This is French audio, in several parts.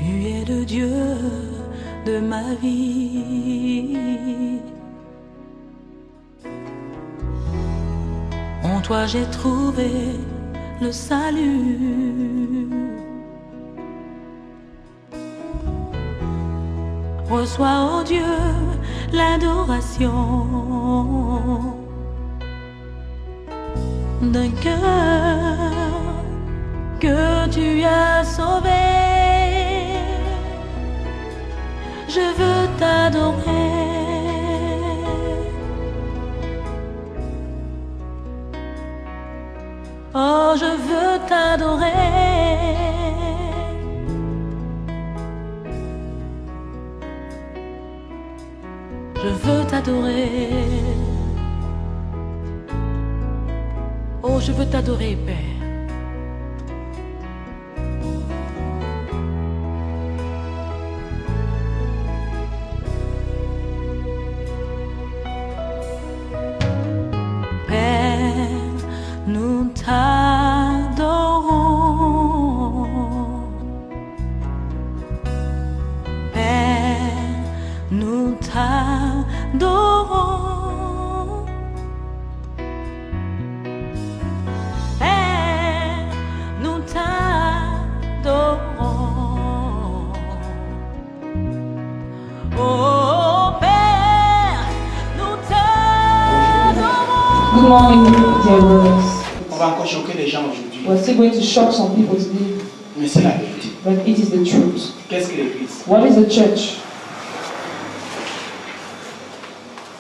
Tu es le Dieu de ma vie. En toi j'ai trouvé le salut. Reçois, oh Dieu, l'adoration d'un cœur que tu as sauvé. Je veux t'adorer. Oh, je veux t'adorer. Je veux t'adorer. Oh, je veux t'adorer, Père. Père, nous t'adorons. Père, nous t'adorons. Père, nous t'adorons. Oh Père, nous t'adorons. Good morning, dear brothers. On va encore choquer les gens aujourd'hui. We're still going to shock some people today, Mais c'est la vérité. but it is the truth. Qu'est-ce que l'église? What is the church?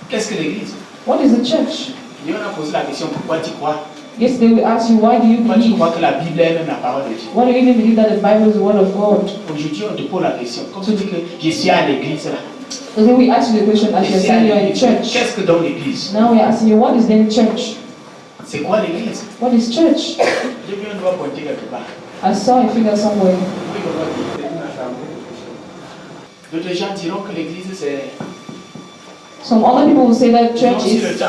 Qu'est-ce que l'église? What is the church? Hier, on a posé la question pourquoi tu crois? Yesterday we asked you, why do you Pourquoi tu believe? crois que la Bible est même la parole de Dieu? Why do you even believe that the Bible is the word of God? Aujourd'hui, on te pose la question. Comme tu dis que je suis à l'église là. Today we ask you the question as Je you're suis à saying you're in l'église. church. Qu'est-ce que dans l'église? Now we're asking you, what is then church? C'est quoi l'église? What is church? J'ai vu un doigt pointer quelque part. I saw a figure somewhere. D'autres gens diront que l'église c'est. Some other people will say that Ils ont church aussi le is. temps.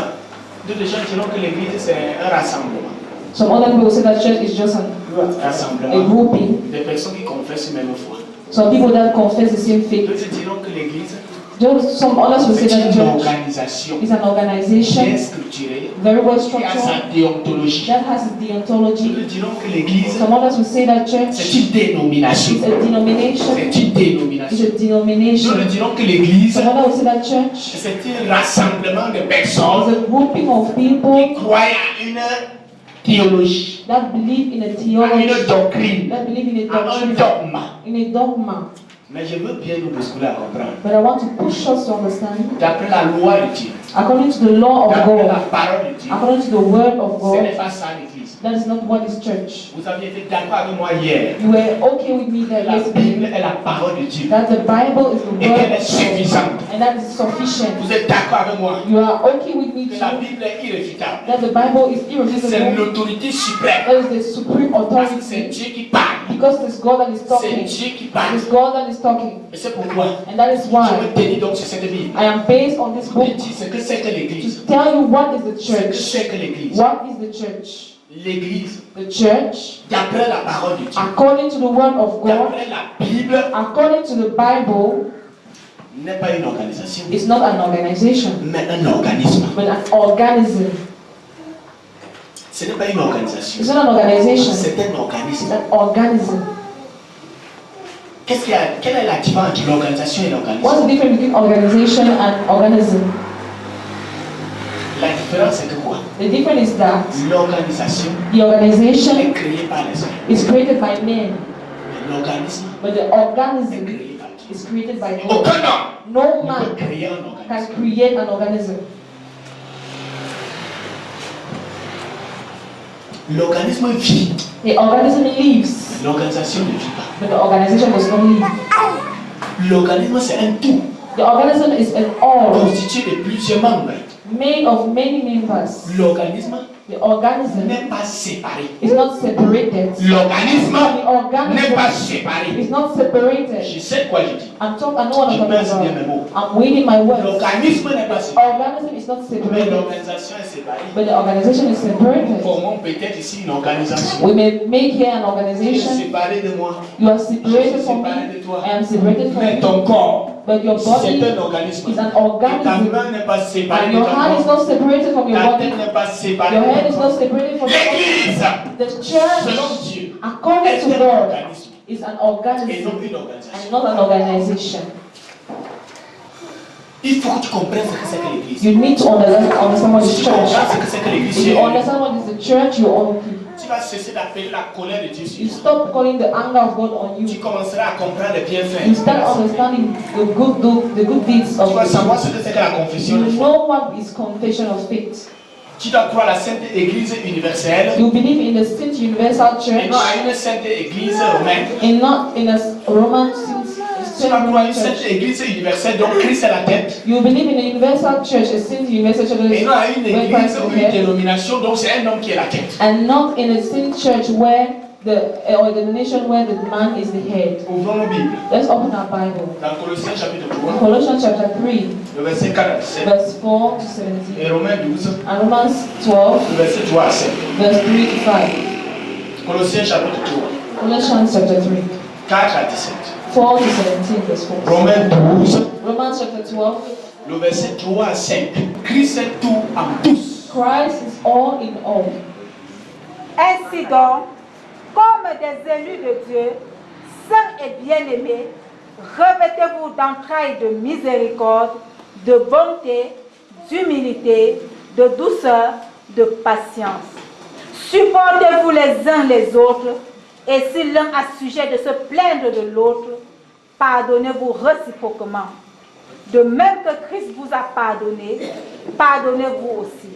D'autres gens diront que l'église c'est un rassemblement. Some other people will say that church is just a Rassemblement grouping. des personnes qui confessent une même foi. Some people that confess the same faith. D'autres diront que l'église Some others will say c'est that une church organisation is an organization, bien structurée very well qui a structured, sa déontologie. that has its deontology. D'autres diront que l'église Some others will say that church c'est une dénomination. is a denomination. C'est une dénomination. Is a denomination. D'autres diront que l'église Some others will say that church c'est un rassemblement de is personnes a grouping of qui people croient à une théologie, that believe in a à une theology, doctrine, that believe in a à un doctrine, dogme. in a dogma. Mais je veux bien nous bousculer à comprendre. But I want to push us to understand, D'après la loi de Dieu, according to the law of d'après la God, parole de Dieu, according to the word of ce n'est God, pas ça l'église. that is not what is church. Vous aviez été d'accord avec moi hier. You were okay with me that La Bible yesterday, est la parole de Dieu that the Bible is the et word qu'elle est of God, suffisante. and that is sufficient. Vous êtes d'accord avec moi You are okay with me que la too, Bible est irréfutable. that the Bible is C'est irrefutable, l'autorité suprême. that is the supreme Parce que c'est authority, Dieu qui parle. because it's God that is C'est talking. Dieu qui parle. It's God that is talking. Et c'est pourquoi And that is je why me tenir donc sur cette Bible. I am based on this Pour book dire ce que c'est que l'église. to tell you what is the Ce que church. c'est que l'église. What is the church? L'église, The church, d'après la parole de Dieu, according to the word of God, d'après la Bible, according to the Bible, n'est pas une organisation, is not an organization, mais un organisme. but an organism. Ce n'est pas une organisation, It's not an organization, c'est un it's organisme. an organism. Quelle est la différence entre l'organisation et What's l'organisme? the difference between organization and organism? La différence c'est que quoi? The difference is that L'organisation the organization est créée par les hommes. is created by men, Mais l'organisme but the est organism créé par Dieu. is created by God. Aucun homme No ne peut man créer un can organisme. create an organism. L'organisme vit, The organism lives, l'organisation ne vit pas. but the organization does not live. L'organisme c'est un tout The organism is an all constitué de plusieurs membres. made of many members. L'organisme The organism n'est pas séparé. is not separated. L'organisme The n'est pas organism séparé. is not separated. Je sais quoi je dis. I know what Je I'm pèse talking bien mes mots. about. I'm weighing my words. L'organisme n'est pas séparé. Organism is not Mais separated, l'organisation est séparée. but the organization is Nous separated. formons peut-être ici une organisation. We may make here an Tu es organization. séparé de moi. You are Je separated suis from me. séparé de toi. I am separated from Mais you. ton corps, But your body c'est un organisme. is an Et ta organism. main n'est pas séparée And de your ton hand is corps. not separated from your Ta body. tête n'est pas séparée Your de head ton is corps. not separated from your body. L'église, The church, selon Dieu, according est to un God, organisme is an et non organism une and organisation. not an organization. Il faut que tu comprennes ce que c'est que l'église. You need to understand what is Si tu church. comprends ce que c'est que l'église, If you understand what is the church, you own it. tu vas cesser d'appeler la colère de Dieu sur You toi. stop calling the anger of God on Tu you. commenceras à comprendre les bienfaits. You start understanding the good deeds Tu of vas the savoir ce que c'est que la confession de You foi. know what is confession of faith. Tu dois croire à la Sainte Église universelle You believe in the Saint Universal et Church non à une Sainte Église romaine. and not in a Roman Tu dois croire à une Church. Sainte Église universelle dont Christ est la tête. You believe in a Universal Church, a Saint Universal Church, Et non à une where église Christ ou is une the head, dénomination dont c'est un homme qui est la tête. and not in a Saint Church where or a denomination where the man is the head. Ouvrons nos Bibles. Let's open our Bible. Dans Colossiens chapitre In 3, Colossians chapter 3, le verset 4 à 7. verse 4 to Et 17, Romains 12, and Romans 12, le verset 3 à 7. verse 3 to 5. Colossiens chapitre 3, Colossians chapter 3, 4 à 17. 4 to 17, verse 4. Romains 12, Romans chapter 12, le verset 3 à 5. Christ est tout en tous. Christ is all in all. Ainsi donc, comme des élus de Dieu, saints et bien-aimés, revêtez-vous d'entrailles de miséricorde, de bonté, d'humilité, de douceur, de patience. Supportez-vous les uns les autres, et si l'un a sujet de se plaindre de l'autre, pardonnez-vous réciproquement. De même que Christ vous a pardonné, pardonnez-vous aussi.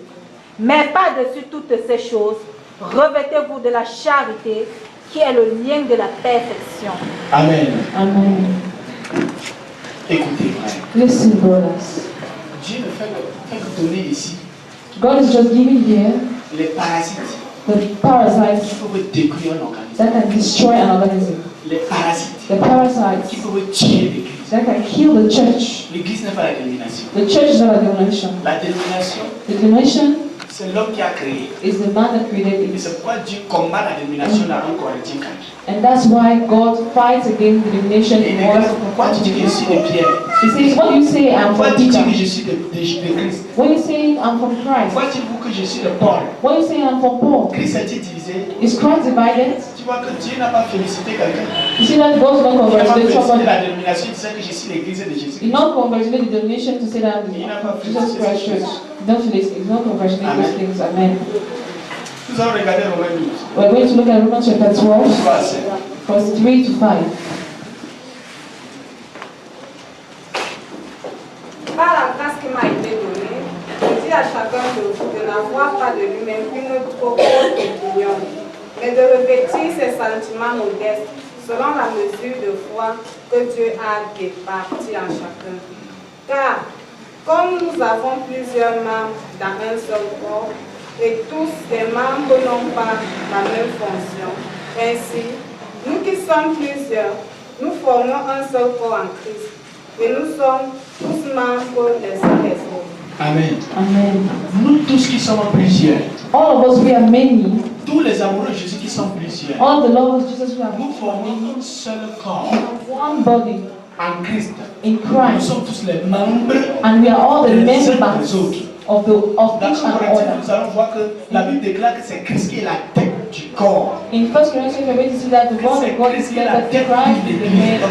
Mais par-dessus toutes ces choses, revêtez-vous de la charité, qui est le lien de la perfection. Amen. Amen. Écoutez, frère. Listen, brothers. Dieu ne fait que donner ici God is just giving here les parasites the qui parasites peuvent détruire un organisme. that can destroy an organism. Les parasites The parasites qui peuvent tuer l'église. that can kill the church. L'église n'est pas la dénomination. The church is not a denomination. La dénomination, The denomination c'est l'homme qui a créé. is the man that created Et it. c'est pourquoi Dieu combat la dénomination dans 1 Corinthiens 4. And that's why God fights against the denomination Et il in dit, order pourquoi tu dis que je suis de Pierre? He says, what you say, I'm Pourquoi from tu dis que Peter. je suis de Christ? When you say, I'm from Christ. Pourquoi dites-vous que je suis de Paul? When you say, I'm from Paul. Christ a-t-il divisé? Is Christ divided? Tu vois que Dieu n'a pas félicité quelqu'un. You see that God's not Il n'a pas congratulating félicité somebody. la dénomination disant que je suis l'église de Jésus. He's not congratulating the denomination to say that Il n'a pas Jesus félicité Christ ces Church. choses. He's not congratulating Amen. those things. Amen. Nous allons regarder Romains 12. We're going to look at Romans chapter 12, 3 à 7. verse 3 to 5. Par la grâce qui m'a été donnée, je dis à chacun de vous de n'avoir pas de lui-même une trop haute opinion, mais de revêtir ses sentiments modestes selon la mesure de foi que Dieu a départie en chacun. Car, comme nous avons plusieurs membres dans un seul corps, et tous les membres n'ont pas la même fonction, ainsi, nous qui sommes plusieurs, nous formons un seul corps en Christ. Et nous sommes tous membres les uns des autres. Amen. Amen. Nous tous qui sommes plusieurs, All of us, we are many. tous les amoureux de Jésus qui sont plusieurs, All the lovers of Jesus, we are nous formons un seul corps one body en Christ. in Nous Christ. sommes tous les membres And we are all the les uns members des autres. of Dans each 1 and Corinthiens, other. nous allons voir que la Bible déclare que c'est Christ qui est la tête du corps. In 1 Corinthians, we're going to see that the word of God is clear that Christ is the head of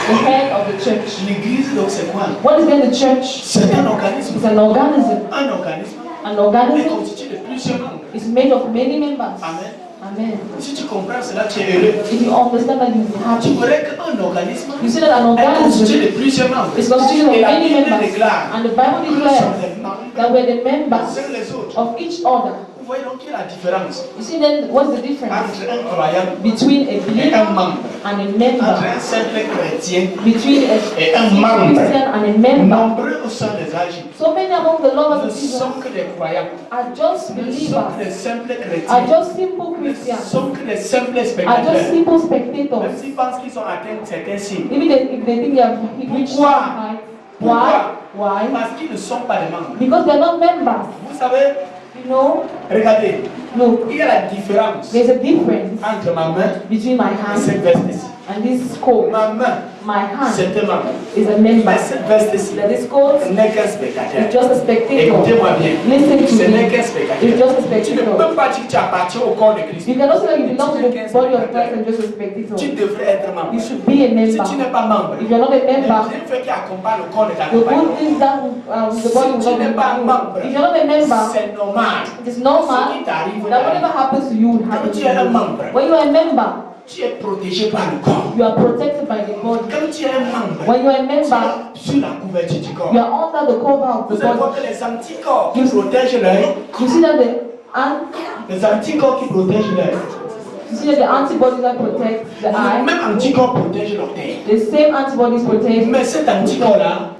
the head of the church. L'église, donc, c'est quoi? What is then the church? C'est un organisme. It's an organism. Un organisme An est organism constitué de plusieurs membres. is made of many members. Amen. Amen. Si tu comprends cela, tu es heureux. If you understand that, you'll be Tu happy. verrais qu'un organisme You see that an est constitué organism de plusieurs membres. is constituted of Et la many Bible members. déclare And the Bible que nous sommes declares les membres that we're the les members uns les autres. of each other. Vous voyez donc quelle est la différence You see then, what's the difference entre un croyant between a et believer un membre, and a entre member? un simple chrétien Between et a un membre. Christian and a member. Nombreux au sein des âges, So many among the lovers ne of Jesus sont que des croyants, are just ne sont que believers, des simples are chrétiens, just simple ne Christians, sont que des simples are just spectateurs. simple Même spectators. s'ils pensent qu'ils ont atteint certains signes. Even if they think they have reached some Pourquoi? height. Pourquoi? Why? Parce qu'ils ne sont pas des membres. Because they're not members. Vous savez, You know? regardez, Look, il y a la différence there's a difference entre ma main between my et hand cette veste-ci. and this coat. Ma main, My hand c'est un membre. is a member. Mais cette veste-ci That this coat n'est qu'un spectateur. is just a spectator. Écoutez-moi bien. Listen to Ce n'est me. qu'un It's spectateur. just a Tu ne spectator. peux pas dire que tu appartiens au corps de Christ. You cannot say that you belong to the body of Christ and just a spectator. Tu devrais être membre. You should be a Si tu member. n'es pas membre, If you're not a les member, bienfaits qui accompagnent le corps ne the t'accompagnent good things that the body will Si tu not n'es pas be. membre, If you're not a member, pas. C'est normal. it is normal Ce qui t'arrive, that whatever happens to you will happen Quand to tu es un you. membre, When you are a member, tu es protégé par le corps. you are protected by the body. Quand tu es un membre, When you are a tu member, es sur la couverture du corps. you are under the cover of the Vous allez voir body. que les anticorps qui protègent l'œil, You see that les anticorps qui protègent l'œil, the antibodies that protect the le eye, même anticorps protège l'orteil. the same antibodies protect, Mais cet anticorps-là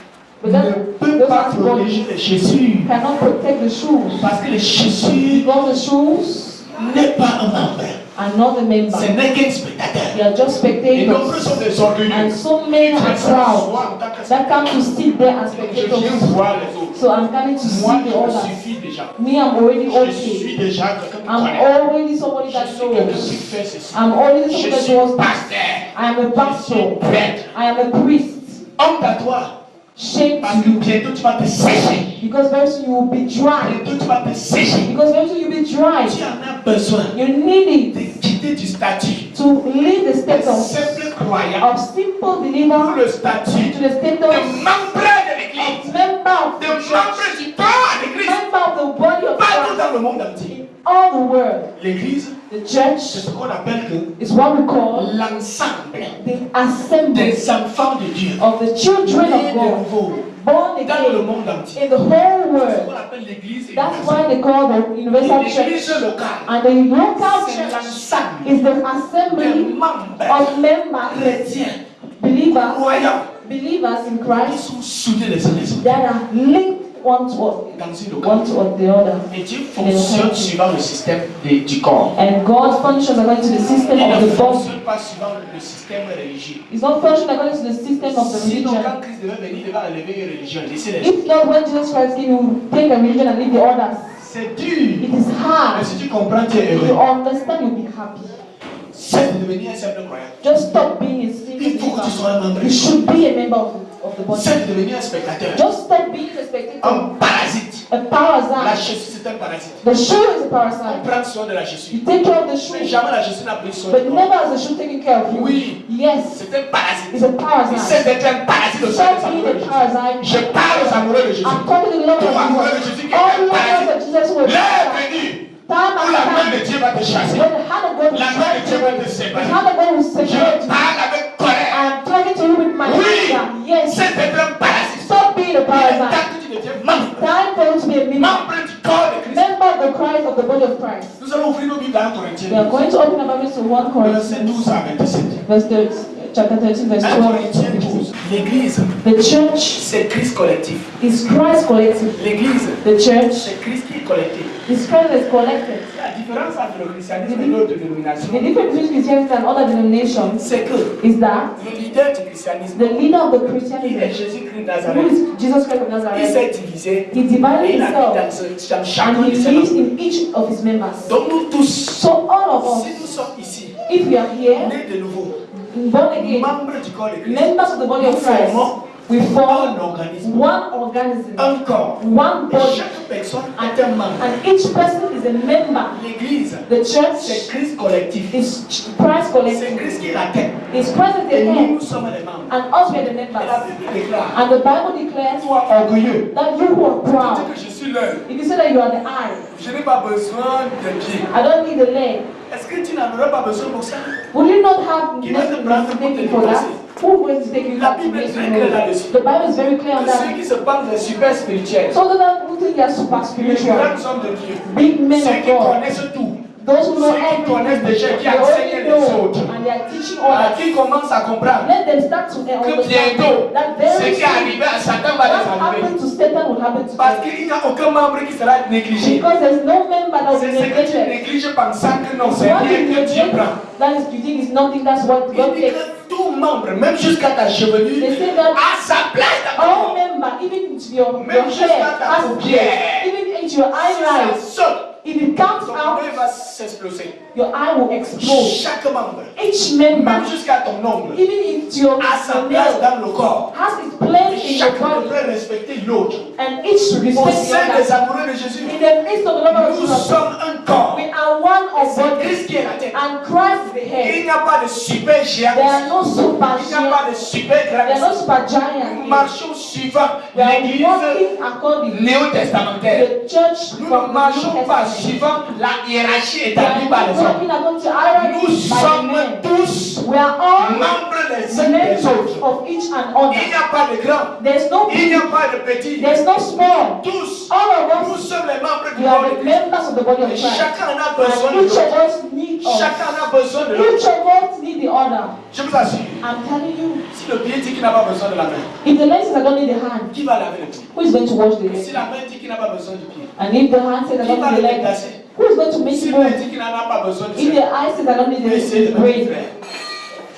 but ne that, peut those pas antibodies protéger les chaussures. cannot protect the shoes. Parce que les chaussures Because the shoes n'est pas un membre. are not a member. Ce n'est qu'un spectateur. They are just Et nombreux spectators. sont des orgueilleux. And so many are proud that come to sit there as Je viens spectators. voir les autres. So I'm coming to Moi, see the je me others. suffis déjà. Me, I'm already Je okay. suis déjà quelqu'un qui I'm connaît. already somebody Je that suis quelqu'un qui knows. fait ceci. I'm already Je somebody that suis knows. pasteur. I am a Je suis pastor. prêtre. I am a priest. Honte à toi. Shame Parce to que you. bientôt tu vas te sécher. Because very soon you will be dry. Bientôt tu vas te sécher. Because very soon you will be dry. Tu en as besoin You need de it quitter du statut to leave the de status simple croyant of simple pour believer le statut to the de status membre de l'église, member of de the church, membre du corps de Christ, member of the body of partout Christ dans le monde entier. in all the world. L'église, The c'est church ce qu'on appelle que is what we call l'ensemble the assembly des enfants de Dieu, of the children nés of de God, nouveau born dans le again monde entier. in the whole C'est ce world. qu'on appelle l'église That's universelle. why they call the universal L'église church. locale, And the local c'est church l'ensemble is the des assembly membres of members, chrétiens, believers, croyants, believers in qui Christ sont soudés les uns les autres that are linked one to dans une one locale. to the other. Et Dieu fonctionne suivant le système du corps. And God functions according to the system Il of ne the body. fonctionne pas suivant le système religieux. It's not functioning according to the system of the Sinon, religion. quand Christ devait venir, il devait enlever une religion, laisser les autres. If not, when Jesus Christ came, you take a religion and leave the others. C'est dur. It is Mais hard. si tu comprends, tu es If you heureux. understand, you'll be happy. C'est de devenir un simple croyant. Just stop being a single Il faut que tu sois un membre. believer. You should be a member of the body. C'est de devenir un spectateur. Just stop being a spectator. Un parasite. A La parasite. chaussure, c'est un parasite. The shoe is a On parasite. prend soin de la chaussure. You take care of the Mais shoe, jamais la chaussure n'a pris soin de but toi. never has the shoe taken care of you. Oui. Yes, C'est un parasite. it's a Il parasite. sait d'être un parasite au sein des Stop being amoureux de a Jésus. parasite. Je parle aux amoureux de Jésus. I'm talking to the Lord Tout amoureux de of Jésus Jesus. qui est All un the lovers parasite. of Jesus who are L'heure est parasites. venue Time où la main after de time, Dieu va te chasser. when the hand of God will La main de Dieu va te the séparer. hand of God will separate Je you. parle avec colère. I'm talking to you with my Oui. anger. Yes, C'est d'être un parasite. stop being a Il est parasite. temps que tu deviennes membre. Time for you to be a member. Membre du corps de Christ. Member of the Christ of the body of Christ. Nous allons ouvrir nos Bibles dans 1 We are Corinthiens. going to open our Bibles to 1 Verset Corinthians, 12 à 27. verse 13, chapter 13, verse 1 12. Corinthiens 12. L'église, The church c'est Christ collectif. is Christ collective. L'église, The church c'est Christ qui est collectif. is Christ is collected. La différence entre le christianisme et l'autre dénomination, The difference between Christianity and other denominations c'est que is that le leader du christianisme, the leader of the qui est Christianism, Jésus-Christ de who Nazareth, is Jesus Christ of il Nazareth, s'est divisé he divided et il a mis himself dans chacun and de he ses lives membres. in each of his members. Donc nous tous, So all of si us, nous sommes ici, if we are here, nés de nouveau, born again, membres du corps de Christ, members of the body nous of Christ, formons we form un organisme, one organism, un corps. one Et body, chaque personne est un membre. and each person is a member. L'église, The c'est church Christ collectif. is Christ C'est collective. Christ qui est la tête. Is Christ at the Et nous, head, nous sommes les membres. and us we are the Et la members. Bible déclare, And the Bible declares sois orgueilleux. that you who are Tu dis proud, que je suis l'œil. if you say that you are the eye, Je n'ai pas besoin de pieds. I don't need the leg. Est-ce que tu n'en aurais pas besoin pour ça? Will you not have Qui va te nothing prendre to pour take te you for that? dépasser? Who is going to take you La back to Bible est make très you claire know? là-dessus. The Bible is very clear on Que ceux that. qui se pensent des super spirituels, So that who don't think they are super Les spiritual. grands hommes de Dieu, Big men ceux of qui God. connaissent tout, Those who know ceux qui connaissent everything, déjà, qui they enseignent already les know, autres, and they are teaching voilà, others. qui commencent à comprendre Let them start to que understand bientôt, that ce very qui est soon, arrivé à Satan va what les arriver. happened to Satan will happen to Parce them. qu'il n'y a aucun membre qui sera négligé. Because there's no member that will C'est be ce que tu neglected. négliges pensant que non, c'est What rien you que Dieu neglect, prend. that is, you think is nothing, that's what Il God dit takes. que tout membre, même jusqu'à ta chevelure, They say that a sa place dans ton all corps. member, even to your Même jusqu'à hair, ta has paupière. place. Even into your Si ça eyelids, saute, if it comes ton out, œil va s'exploser. your eye will explode. Chaque membre, Each member, même jusqu'à ton ongle, even into your a sa place nail, dans le corps. has its place in your Chacun body, devrait respecter l'autre. and each should Au respect the sein des other. amoureux de Jésus, In the midst of the Lord of nous Jesus, sommes un corps. we are one of C'est body, Christ qui est la tête. and Christ is the Il head. n'y a pas de super géant. There are no super Il n'y a pas de giants. super There are no grand. super Nous giants. marchons suivant We are l'église walking according to néo-testamentaire. the church Nous ne from the New marchons pas Testament. suivant la hiérarchie We établie par are les not hommes. walking according to hierarchy Nous by the sommes men. tous We are all membres les the uns des members autres. of each and Il other. n'y a pas de grands. There's no Il n'y a big, pas de petits. there's no small. Tous, All of nous us, sommes les membres du we are corps de the Christ. members of the body of Et Christ. chacun en a besoin And de each of l'autre. us need us. Chacun en a besoin de l'autre. Each of us need the other. Je vous assure, I'm telling you, si le pied dit qu'il n'a pas besoin de la main, if the leg says I don't need the hand, qui va laver le pied? who is going to wash the Et si leg? la main dit qu'il n'a pas besoin du pied, And if the hand says I qui don't va need le the leg, déplacer? who is going to make Si it l'œil move? dit qu'il n'en a pas besoin du If the cerveau, eye says I don't need essayez the de me brain, faire.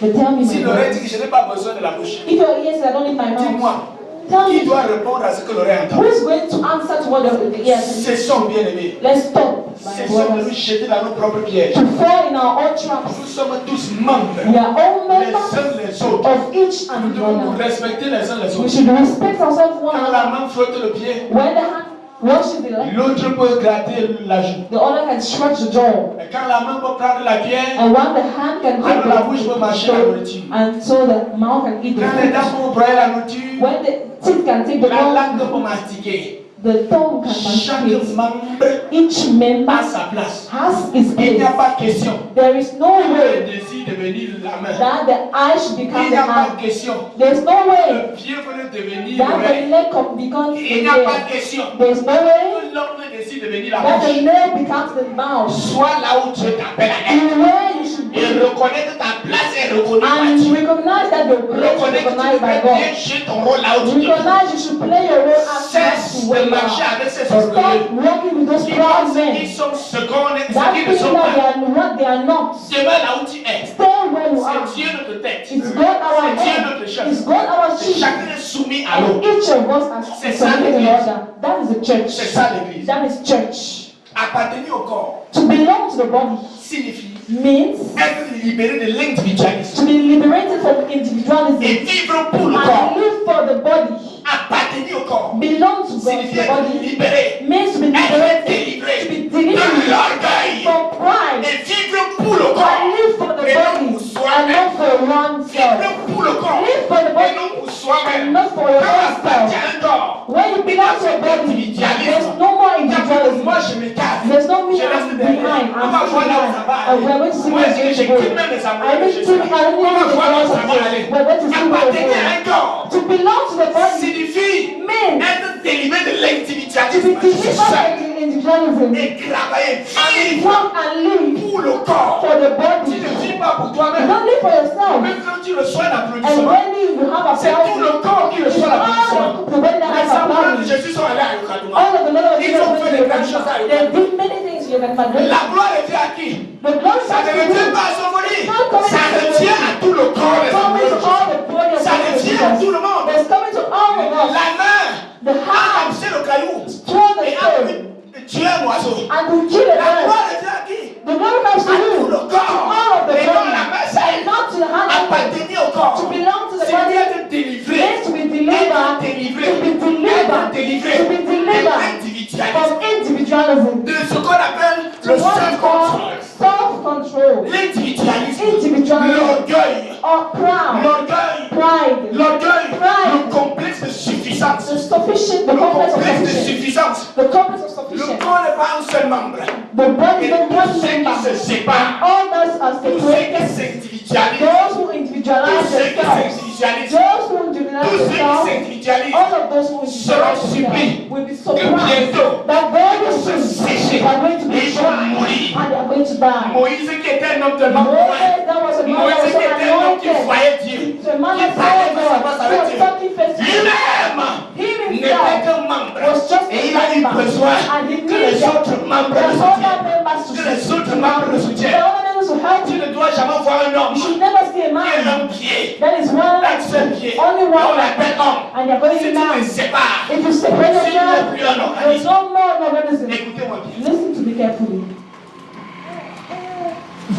then tell me Si my l'oreille brain. dit que je n'ai pas besoin de la bouche, If your ear says I don't need my dis-moi, mouth, tell qui me doit répondre à ce que l'oreille who entend? is going to answer to what the ear says. C'est son bien-aimé. Let's stop, my C'est son de nous brothers, jeter dans nos propres pièges. to fall in our own traps. Nous sommes tous membres, We are all les members uns les autres. of each Nous and devons nous other. respecter les uns les We autres. should respect ourselves one Quand another. la main frotte le pied, When the hand washes the leg, l'autre peut gratter la joue. the other can stretch the jaw. Et quand la main peut prendre la pierre, And one the hand can alors la bouche take peut mâcher la nourriture. and so the mouth can eat the Quand les dents food. vont broyer la nourriture, When the teeth can take the la langue food, peut mastiquer. the tongue can Chaque masticate. membre Each member a sa place. has its Il n'y a place. pas de question. There is no Le way désir de devenir la main. that the eye should become Il the n'y a pas hand. de question. There's no way Le pied veut devenir that the l'oreille. leg becomes the Il n'y a pas nail. de question. There's no way Que l'homme décide de devenir la that the bouche. nail becomes the mouth. Sois là où Dieu t'appelle à être. And where you should Et be. reconnais que ta place est reconnue par And Dieu. recognize that your place is Reconnais que tu recognized by devrais bien God. jouer ton rôle là où tu es. Recognize you should play your role as Cesse to where de you marcher are. avec ces Stop orgueilleux walking with those qui proud pensent men. qu'ils sont ce qu'on est, ce That qu'ils ne thinking sont that they pas. are what they are not. Demeure là où tu es. Stay where you are. C'est Dieu notre tête. It's God our C'est Dieu head. notre chef. It's God our Et chief. chacun est soumis à And l'autre. each of us C'est are ça, submitted to the l'église. other. That is the church. C'est ça l'église. That is church. Appartenir au corps To belong to the body signifie means être libéré de l'individualisme to be liberated from individualism et vivre pour le corps. and live for the body. Appartenir au corps Belong to God, signifie the être body libéré, means to be être liberated, délivré to be de delivered l'orgueil from pride et vivre pour le and corps. live for the Et non body pour and soi-même. not for oneself. Vivre pour le corps Live for the et body non pour and soi-même. not for your Quand own on appartient self. à un corps, When you belong to a body, there's no more il y a plus de individualism. moi, je m'écarte. There's no me Je reste I'm derrière. behind. On I'm va still voir là où ça va behind. And we're going to see Moi, where je dis que it's j'ai going to quitté go. même les I amoureux de even Jésus. think I don't On va even voir là où know ça va aller. We're going to see where Appartenir à it's un corps going. To belong to the body signifie means être délivré de to be l'individualisme delivered seul from individualism et travailler, and vivre work and live pour le corps. for the Tu body. ne vis pas pour You toi-même. don't live for yourself. Même quand tu reçois And l'applaudissement, when you have a c'est tout le corps qui it's reçoit l'applaudissement. all the body that Les has a amoureux de body. Jésus sont allés à Yokadouma. All of the Lord of Ils Jesus ont fait des grandes choses à they did many things you can find. La gloire revient à qui? The glory Ça ne comes to revient you. pas à Sophie. Ça revient à tout le corps des Coming amoureux de to all Jésus. the body of Ça revient à tout Jesus. le monde. It's coming to all of us. La main The a hand lancé le caillou throw the et a stone pu tuer un oiseau. and to kill a La man. gloire revient à qui? The glory comes to À you. tout le To corps. all of the Et non la body. main seule. Not to the hand only. Appartenir au corps. To belong to the C'est body. être délivré. Means to be Être delivered. délivré. To be delivered. Être délivré. To be De delivered l'individualisme. from individualism. De ce qu'on appelle To le what is self-control. called self-control. L'individualisme. Individualism. L'orgueil. Or proud. L'orgueil. Pride. L'orgueil. Pride. Le complexe de suffisance. The sufficient, the Le complex of complexe de sufficiency. suffisance. The complex of Le sufficiency. corps n'est pas un seul membre. The body Et is not one tous ceux qui member. se séparent, Others are tous ceux qui separated. s'individualisent, Those who tous individualize ceux qui themselves. s'individualisent, Those who individualize individualize Tous ceux qui themselves, s'individualisent all of those who seront individualize surpris themselves will be que surprised bientôt that very ils se soon sécher they are going to be et ils vont tried mourir. and they are going to die. Moïse qui était un homme de longue Moses, loin, that was a man that Moïse was qui était un homme qui anointed. voyait Dieu, The man qui that parlait saw face à God, face who avec was Dieu, talking face to face. lui-même He n'était himself qu'un membre was just et il a eu a member, besoin and he que les needed autres membres the le other soutiennent. members to Que les support autres him. membres le The soutiennent. other members to help Tu him. ne dois jamais voir un homme You should never see a qui est un man pied, that is one un seul pied, et only on one l'appelle homme. and you're going Si to tu man. les sépares, If you separate s'il n'y a yourself, plus un there's organisme, no more organism. écoutez-moi bien. Listen to me carefully.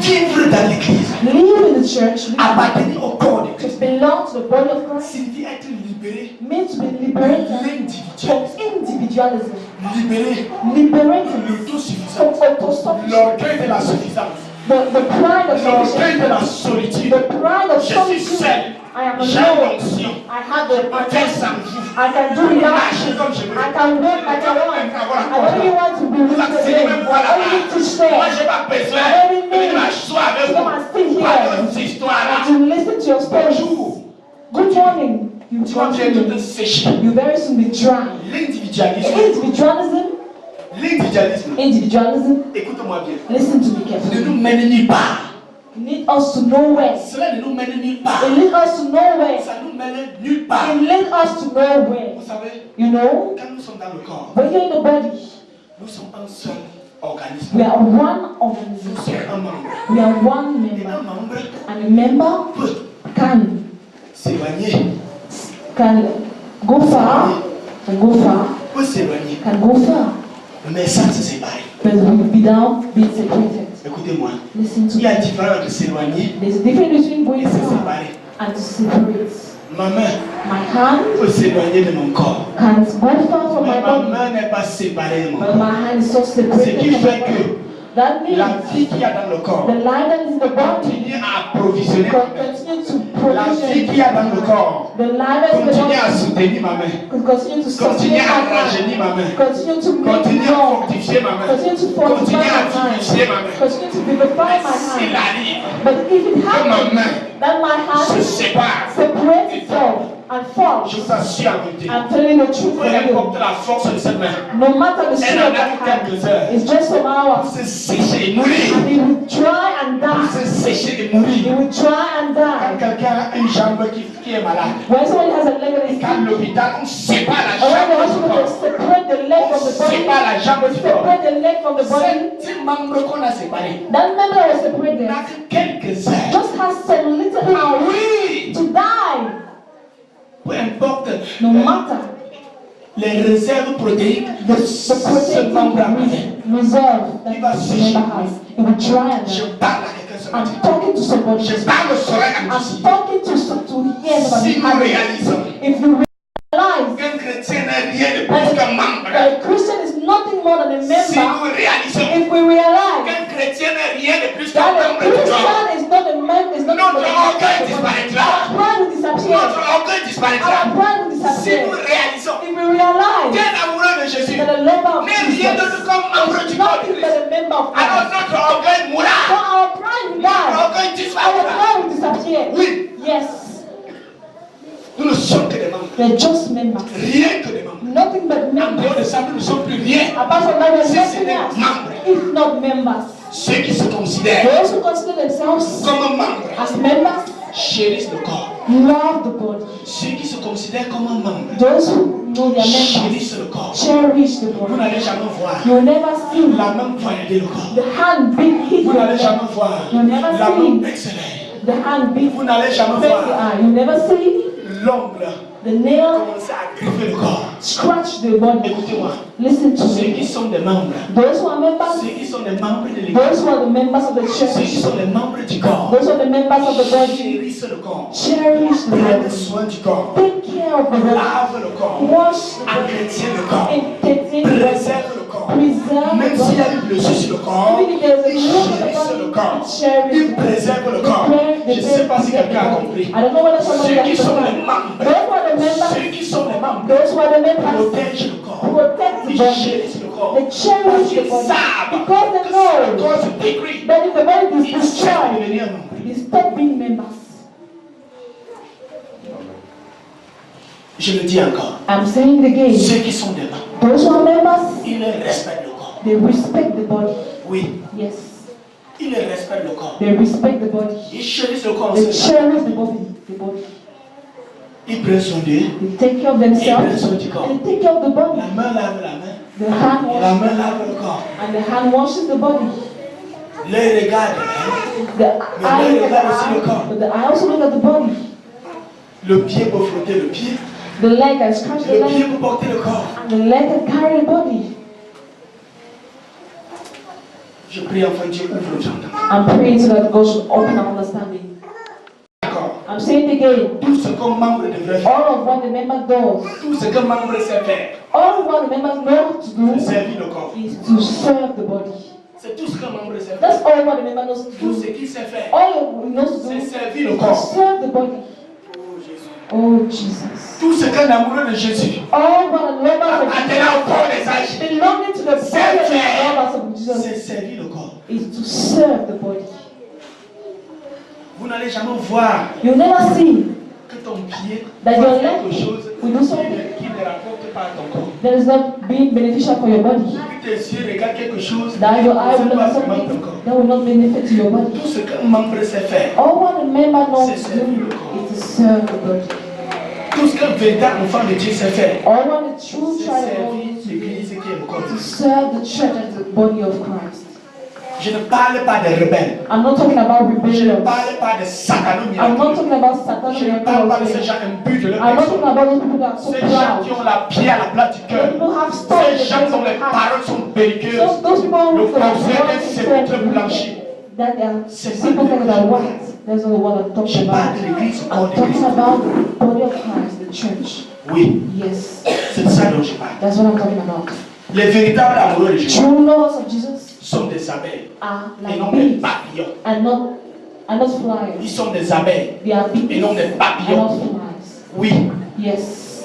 Vivre dans l'église, Live in the church, appartenir au corps de to Christ, belong to the body of Christ, signifie être libéré means to be de liberated from l'individualisme, individualism, libéré liberated de from l'autosuffisance, autosufficiency, l'orgueil de la suffisance, the pride of l'orgueil sufficiency, de la solitude. the pride of Je suis solitude. seul, I am j'ai alone. l'onction, I have the je peux faire sans vous. I can do Marcher without. comme je veux. I can walk like I want. I don't even want to be Vous with enseignez today. même voir I don't là-bas. need to Moi, stay. j'ai pas besoin I don't de need m'asseoir avec to come and sit vous. here Parlons de ces histoires-là. and to listen to your stories. Bonjour. Good morning. You Tu vas bientôt te continue. sécher. You very soon be dry. L'individualisme. Individualism. L'individualisme. Individualism. Écoute-moi bien. Listen to me Ne carefully. nous mène nulle part. It leads us to nowhere. Cela ne nous mène nulle part. It leads us to nowhere. Ça nous mène nulle part. It leads us to nowhere. Vous savez, You know, quand nous sommes dans le corps, when you're in the body, nous sommes un seul organisme. we are one Nous organism. sommes un membre. We are one Et member. un membre And a member peut can s'éloigner, go far, can go far, peut s'éloigner, can go far, mais sans se séparer. but without being separated. Écoutez-moi, Listen to il y a me. différence entre s'éloigner There's a difference between et going se far séparer. and to separate. Ma main My hand peut s'éloigner de mon corps, can go far from mais my ma body, main n'est pas séparée de mon but corps. my hand is so Ce separated qui from my fait body. que That means la vie qu'il y a dans le corps the life that is in the body continue à approvisionner ma main. continue to La vie provision. qu'il y a dans le corps The life that is in the continue à body soutenir ma main, continue to sustain continue à my mind. rajeunir ma main, Continue to make continue me à strong. fortifier ma main, Continue to fortify continue à my mind. vivifier ma main. Continue to vivify my S'il hand. arrive But if it que ma happens main that my se hand sépare, separates itself and falls, je vous assure en vérité, I'm telling the truth peu for you. importe la force de cette main, No matter the strength of elle en a that que hand, quelques heures it's just some pour hours. se sécher et mourir, And it will try and pour die. se sécher et It mourir. will try and Quand die. quelqu'un a une jambe qui est malade, When somebody has a leg that is quand sick, l'hôpital, on sépare la or when the jambe du hospital corps, separate the leg on from the body, sépare la jambe du corps. separate the leg from the body, Ces membres qu'on a séparés that member that was separated n'a que quelques heures. just has some little Ah hours oui! to die. Peu importe No matter les réserves protéiques de the ce protective membre avait. reserve that Il va the sécher. member has, it will dry and Je die. parle à quelqu'un ce matin. I'm talking to somebody. Je parle au soleil à tous. I'm talking to hear somebody. Si nous réalisons If you realize qu'un chrétien n'est rien de plus qu'un membre, that a Christian is nothing more than a si member, nous réalisons if we realize qu'un chrétien n'est rien de plus qu'un that a membre du corps, Christian is not a member, is not notre a orgueil member, disparaîtra. our pride will disappear. Notre orgueil disparaîtra. Our pride will Si disappear. nous réalisons If we realize qu'un amoureux de Jésus that a lover of n'est Jesus rien d'autre qu'un membre is du corps de nothing Christ, but a member of alors Christ, notre orgueil so mourra. our pride will Notre die. orgueil Our disparaîtra. pride will disappear. Oui, Yes, nous ne sommes que des membres. we're just members. Rien que des membres. Nothing but En dehors de members. ça, nous ne sommes plus rien. Apart from that, we're Si nothing c'était else. membres, If not members. ceux qui se considèrent Those who consider themselves comme membres as members chérissent le corps. love the body. Ceux qui se considèrent comme membres Those who know their members chérissent le corps. cherish the Vous body. n'allez jamais voir You will never see la main poignarder le corps. the hand being hit Vous with n'allez the jamais leg. voir You never la see main accélérée. the hand being Vous n'allez jamais break the voir eye. You never see l'ongle the nail commencer à griffer le corps. scratch the body. Écoutez-moi, Listen to ceux qui me. sont des membres, Those who are members, ceux qui sont des membres de l'église, those who are the members of the ceux qui church, sont des membres du corps, those who are the members of the body, chérissent le corps, cherish the prennent body. soin du corps, Take care of the body. lavent le corps, Wash the body. entretiennent le corps, Entertain the body. préservent le corps. Preserve Même the s'il y a body. une blessure sur le corps, Even if there's a ils wound on the chérissent le corps. body, cherish Ils the body. préservent le corps. Je ne sais pas si quelqu'un a compris. I don't know whether somebody Ceux qui has sont les understood. membres, Those who are the members, ceux qui sont les membres, those who are the members, protègent le corps. protect the Ils body. chérissent le corps. They cherish the body because they know Quand tu détruis, that if the body is ils essaient de destroyed, devenir membre. they stop being members. Je le dis encore. I'm saying it again. Ceux qui sont devant, Those who are members, ils respectent le corps. they respect the body. Oui, Yes. ils respectent le corps. They respect the body. Ils chérissent le corps. They cherish the body. The body. Ils prennent soin d'eux. They take care of Ils prennent themselves. soin du corps. They take care of the body. La main lave la main. The hand La washes, main lave le corps. and the hand washes the body. L'œil regarde. The eye look at the eye, but the eye also look at the body. Le pied peut frotter le pied. The leg can scratch the Le pied leg, peut porter le corps. and the leg can carry the body. Je prie enfin Dieu ouvre notre entendement. I'm praying so that God should open our understanding. D'accord. I'm saying it again. Tout ce qu'un membre devrait faire. All of what the member does, Tout ce qu'un membre sait faire. all of what the members know to C'est do servir le corps. is to serve the body. C'est tout ce qu'un membre sait faire. That's all what the member knows to Tout do. ce qu'il sait faire. All he knows to do C'est is servir le to corps. serve the body. Oh Jésus. Oh Jesus. Tout ce qu'un amoureux de Jésus All what the members of appartenant au corps des âges, belonging to the body of the members of Jesus c'est servir le corps. is to serve the body. Vous n'allez jamais voir You never see que ton pied that fasse your quelque leg chose will do something qui ne rapporte pas à ton corps. that is not being beneficial for your body. Que tes yeux regardent quelque chose That your eye qui will ne look at passe pas à ton something corps. that will not benefit to your body. Tout ce qu'un membre sait faire, All what the member knows C'est to do servir le corps. is to serve the body. tout ce qu'un véritable enfant de Dieu sait faire, All what the true c'est child servir knows l'église qui est le corps. to serve the church as the body of Christ. Je ne parle pas des rebelles. I'm not talking about Je ne rebellion. parle pas des satanos I'm not miraculeux. talking about Satan. Je ne parle pas de ces gens imbus de leur I'm not personne. talking about those people that are so Ces gens qui proud. ont la pierre à la place du Those cœur. people have stories Ces gens dont les paroles sont belliqueuses. Those people Le who conseil d'un sépulcre blanchi. that they are C'est people pas that are white. That's not what I'm Je talking parle about. de l'église au corps I'm de talking Christ. about the body of Christ, the church. Oui, Yes, c'est de ça dont je parle. that's what I'm talking about. Les véritables amoureux de Jésus True lovers of Jesus sont des abeilles are et non like des bees papillons. and not flies. Ils sont des abeilles They are bees et non des and papillons. not flies. Oui, Yes,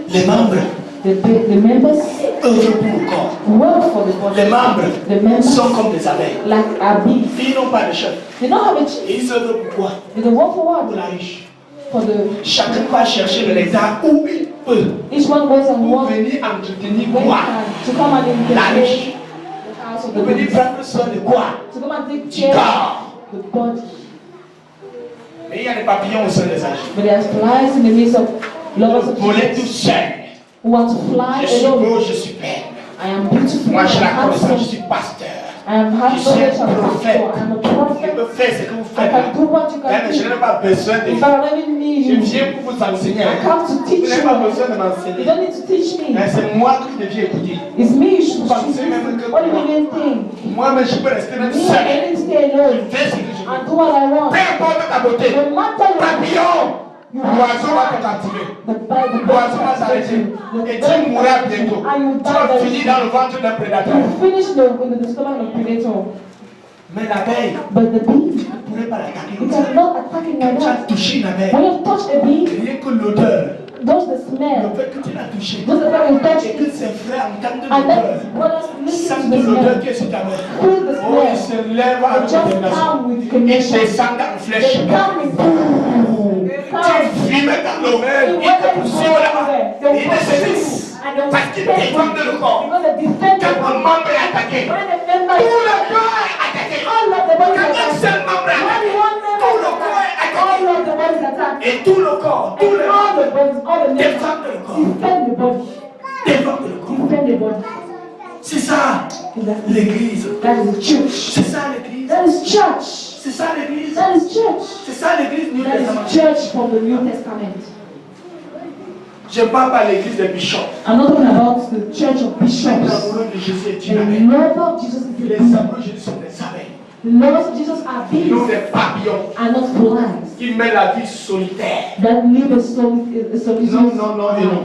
les membres the members œuvrent pour le corps. work for the body. Les membres The members sont comme des abeilles. like are bees. Ils n'ont pas de chef. They don't have a chief. Et ils œuvrent pour quoi? They work for Pour what? la riche. For the Chacun va chercher le nectar où il peut. each one goes and Pour works venir entretenir when quoi? to come and La invade riche. the house of Pour the venir bees. prendre soin de quoi? To come and take Du care corps. of the body. Mais il y a des papillons au sein des âges. But there are flies in the midst of lovers of Voler tout Jesus seul. who want to fly Je suis alone. beau, je suis belle. I am beautiful. Moi, I j'ai la am connaissance, je handsome. suis pasteur. I am Je have suis knowledge un and prophète. pastor. I am a Je prophet. peux faire ce que vous I faites. can do what you Mais can je do. n'ai pas besoin de In vous. fact, I don't even need Je you. viens pour vous enseigner. I come to Vous teach n'avez pas you. besoin de You m'enseigner. don't need to teach me. Mais c'est moi qui deviens écouter. It's me you should Pensez choose. même que What do you even think? moi-même, je peux rester même Me, I seul. need to stay alone Je fais ce que je veux. and do what I want. Peu importe ta beauté. No matter your Papillon. L'oiseau va te captiver. L'oiseau va s'arrêter. Et tu mourras bientôt. And you Tu vas die finir dans le ventre d'un prédateur. You finish in the stomach of predator. Mais l'abeille But the bee, ne pourrait pas l'attaquer you comme ça. cannot attack it like Tu as that. touché une abeille. When you touch a bee, Rien que l'odeur, those the le smell, fait que tu l'as touché. those the fact you touch Et it, que ses frères entendent and l'odeur. then brothers listen Sentent to the l'odeur smell. qui est sur ta main. Feel the Oh, il smell. se lève They avec just détermination. come with Il connection. descend en flèche. They come with Tu fumes dans l'oreille. Il te poursuit là-bas. Il te saisit. Parce qu'il défend le corps. Because the defender, Quand un membre est attaqué, when the member tout is le corps est attaqué. all of the body Quand is un attacked. seul membre est When attaqué, one member tout is le corps est attacked, attaqué. all of the body is attacked. Et tout le corps, tout And le all the bodies, all the members défend le corps. defend the body. Défend le corps. Defend the body. C'est ça Exactly. l'église. That is the church. C'est ça l'église. That is church. C'est ça l'église. That is church. C'est ça l'église New That Testament. is church from the New Testament. Je ne parle pas de l'église des bishops. I'm not talking about the church of bishops. L'amoureux de Jésus est une The abeille. love of Jesus is Les a bee. amoureux de Jésus sont des abeilles. The lovers of Jesus are Ils ont bees des papillons and not flies. qui mènent la vie solitaire. That live a solitude. Non, non, non et non.